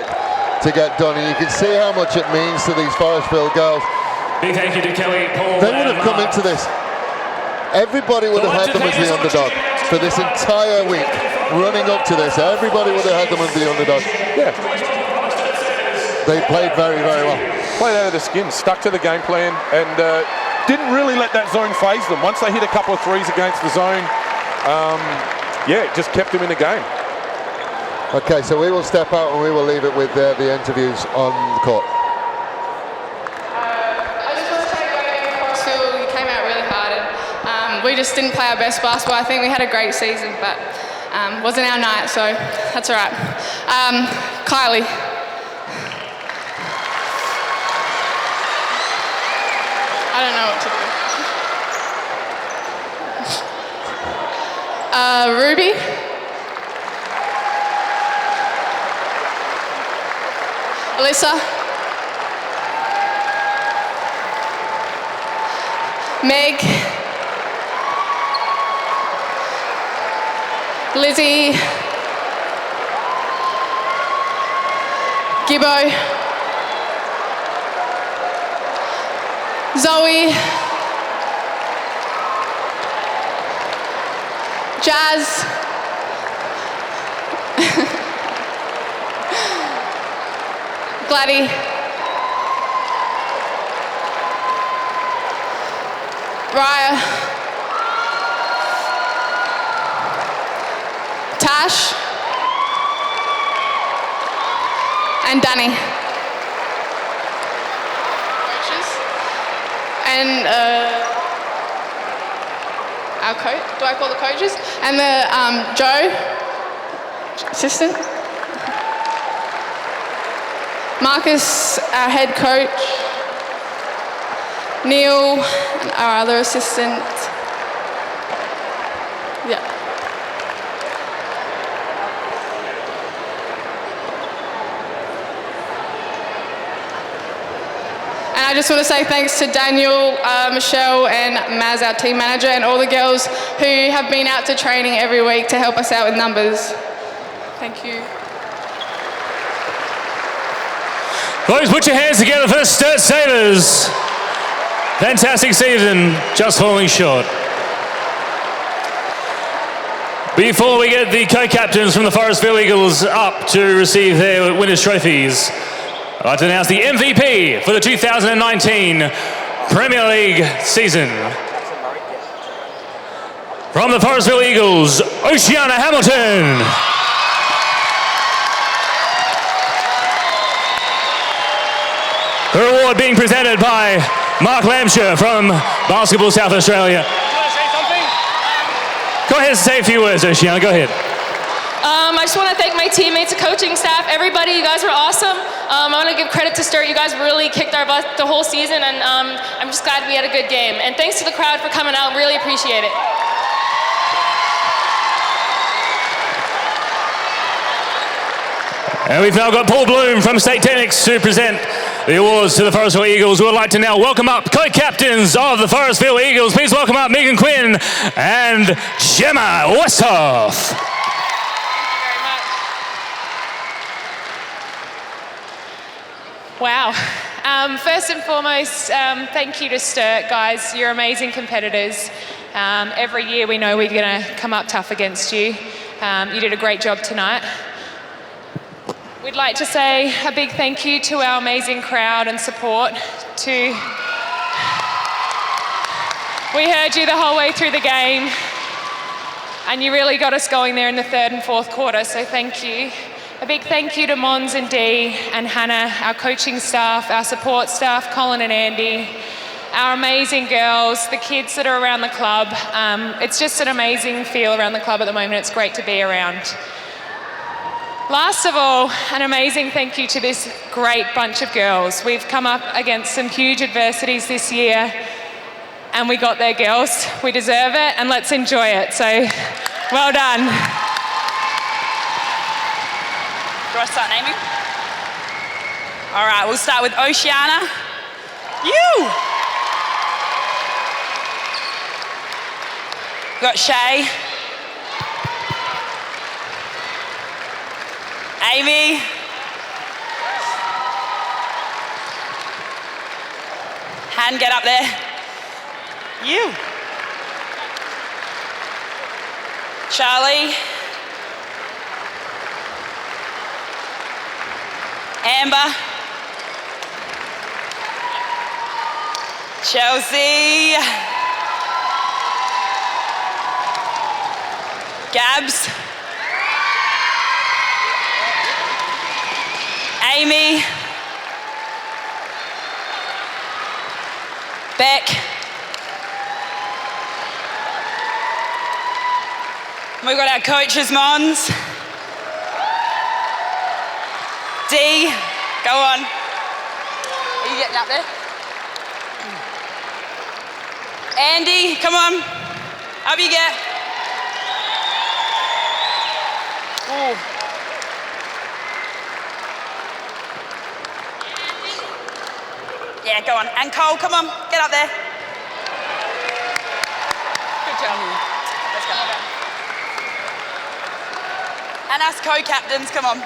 to get done. And you can see how much it means to these Forestville girls. Big thank you to Kelly, Paul. They would have come into this. Everybody would have had them as the underdog for this entire week. Running up to this, everybody would have had them as the underdog. Yeah. They played very, very well. Played out of the skin, stuck to the game plan, and didn't really let that zone phase them. Once they hit a couple of threes against the zone, yeah, it just kept them in the game. Okay, so we will step out and we will leave it with the interviews on the court. I just want to say, Forestville, you came out really hard, and we just didn't play our best basketball. I think we had a great season, but wasn't our night, so that's all right. Kylie. I don't know what to do. Ruby. Alyssa. Meg. Lizzie. Gibbo. Zoe. Jazz. Gladdy. Raya. Tash. And Danny. Coaches. And our coach, do I call the coaches? And the Joe, assistant. Marcus, our head coach. Neil, our other assistant. Yeah. And I just want to say thanks to Daniel, Michelle and Maz, our team manager, and all the girls who have been out to training every week to help us out with numbers. Thank you. Boys, put your hands together for the Sturt Sabres. Fantastic season, just falling short. Before we get the co-captains from the Forestville Eagles up to receive their winners' trophies, I'd like to announce the MVP for the 2019 Premier League season. From the Forestville Eagles, Oceana Hamilton. The award being presented by Mark Lambshire from Basketball South Australia. Do you want to say something? Go ahead and say a few words, Oceana. Go ahead. I just want to thank my teammates, the coaching staff, everybody. You guys were awesome. I want to give credit to Sturt. You guys really kicked our butt the whole season, and I'm just glad we had a good game. And thanks to the crowd for coming out. Really appreciate it. And we've now got Paul Bloom from State Technics to present the awards to the Forestville Eagles. We would like to now welcome up co-captains of the Forestville Eagles. Please welcome up Megan Quinn and Gemma Westhoff. Wow. First and foremost, thank you to Sturt, guys. You're amazing competitors. Every year we know we're going to come up tough against you. You did a great job tonight. We'd like to say a big thank you to our amazing crowd and support. We heard you the whole way through the game, and you really got us going there in the third and fourth quarter, so thank you. A big thank you to Mons and Dee and Hannah, our coaching staff, our support staff, Colin and Andy, our amazing girls, the kids that are around the club. It's just an amazing feel around the club at the moment. It's great to be around. Last of all, an amazing thank you to this great bunch of girls. We've come up against some huge adversities this year, and we got there, girls. We deserve it, and let's enjoy it. So, well done. Do I start naming? All right, we'll start with Oceana. You! We've got Shay. Amy. Hand, get up there. You. Charlie. Amber. Chelsea. Gabs. Amy. Beck. We've got our coaches, Mons. Dee, go on. Are you getting up there? Andy, come on. Up you get. Ooh. Yeah, go on. And Cole, come on, get up there. Good job. Let's go. And us co-captains, come on.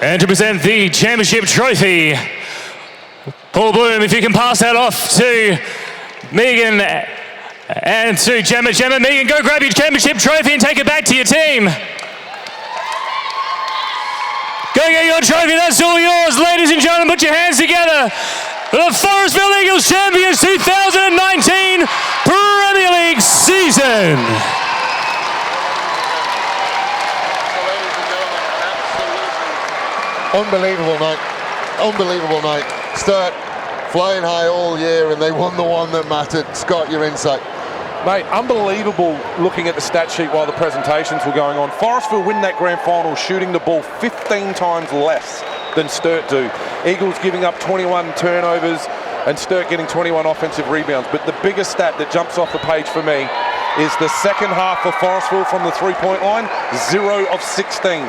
And to present the championship trophy, Paul Bloom, if you can pass that off to Megan and to Gemma. Gemma, Megan, go grab your championship trophy and take it back to your team. Go get your trophy, that's all yours. Ladies and gentlemen, put your hands together. The Forestville Eagles champions 2019 Premier League season. Unbelievable night. Unbelievable night. Sturt flying high all year, and they won the one that mattered. Scott, your insight. Mate, unbelievable looking at the stat sheet while the presentations were going on. Forestville win that grand final shooting the ball 15 times less than Sturt do. Eagles giving up 21 turnovers and Sturt getting 21 offensive rebounds. But the biggest stat that jumps off the page for me is the second half for Forestville from the three-point line, 0 of 16.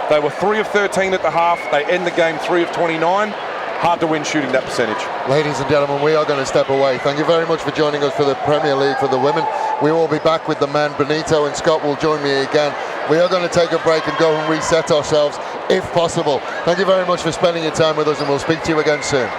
They were 3 of 13 at the half. They end the game 3 of 29. Hard to win shooting that percentage. Ladies and gentlemen, we are going to step away. Thank you very much for joining us for the Premier League for the women. We will be back with the men. Benito and Scott will join me again. We are going to take a break and go and reset ourselves if possible. Thank you very much for spending your time with us, and we'll speak to you again soon.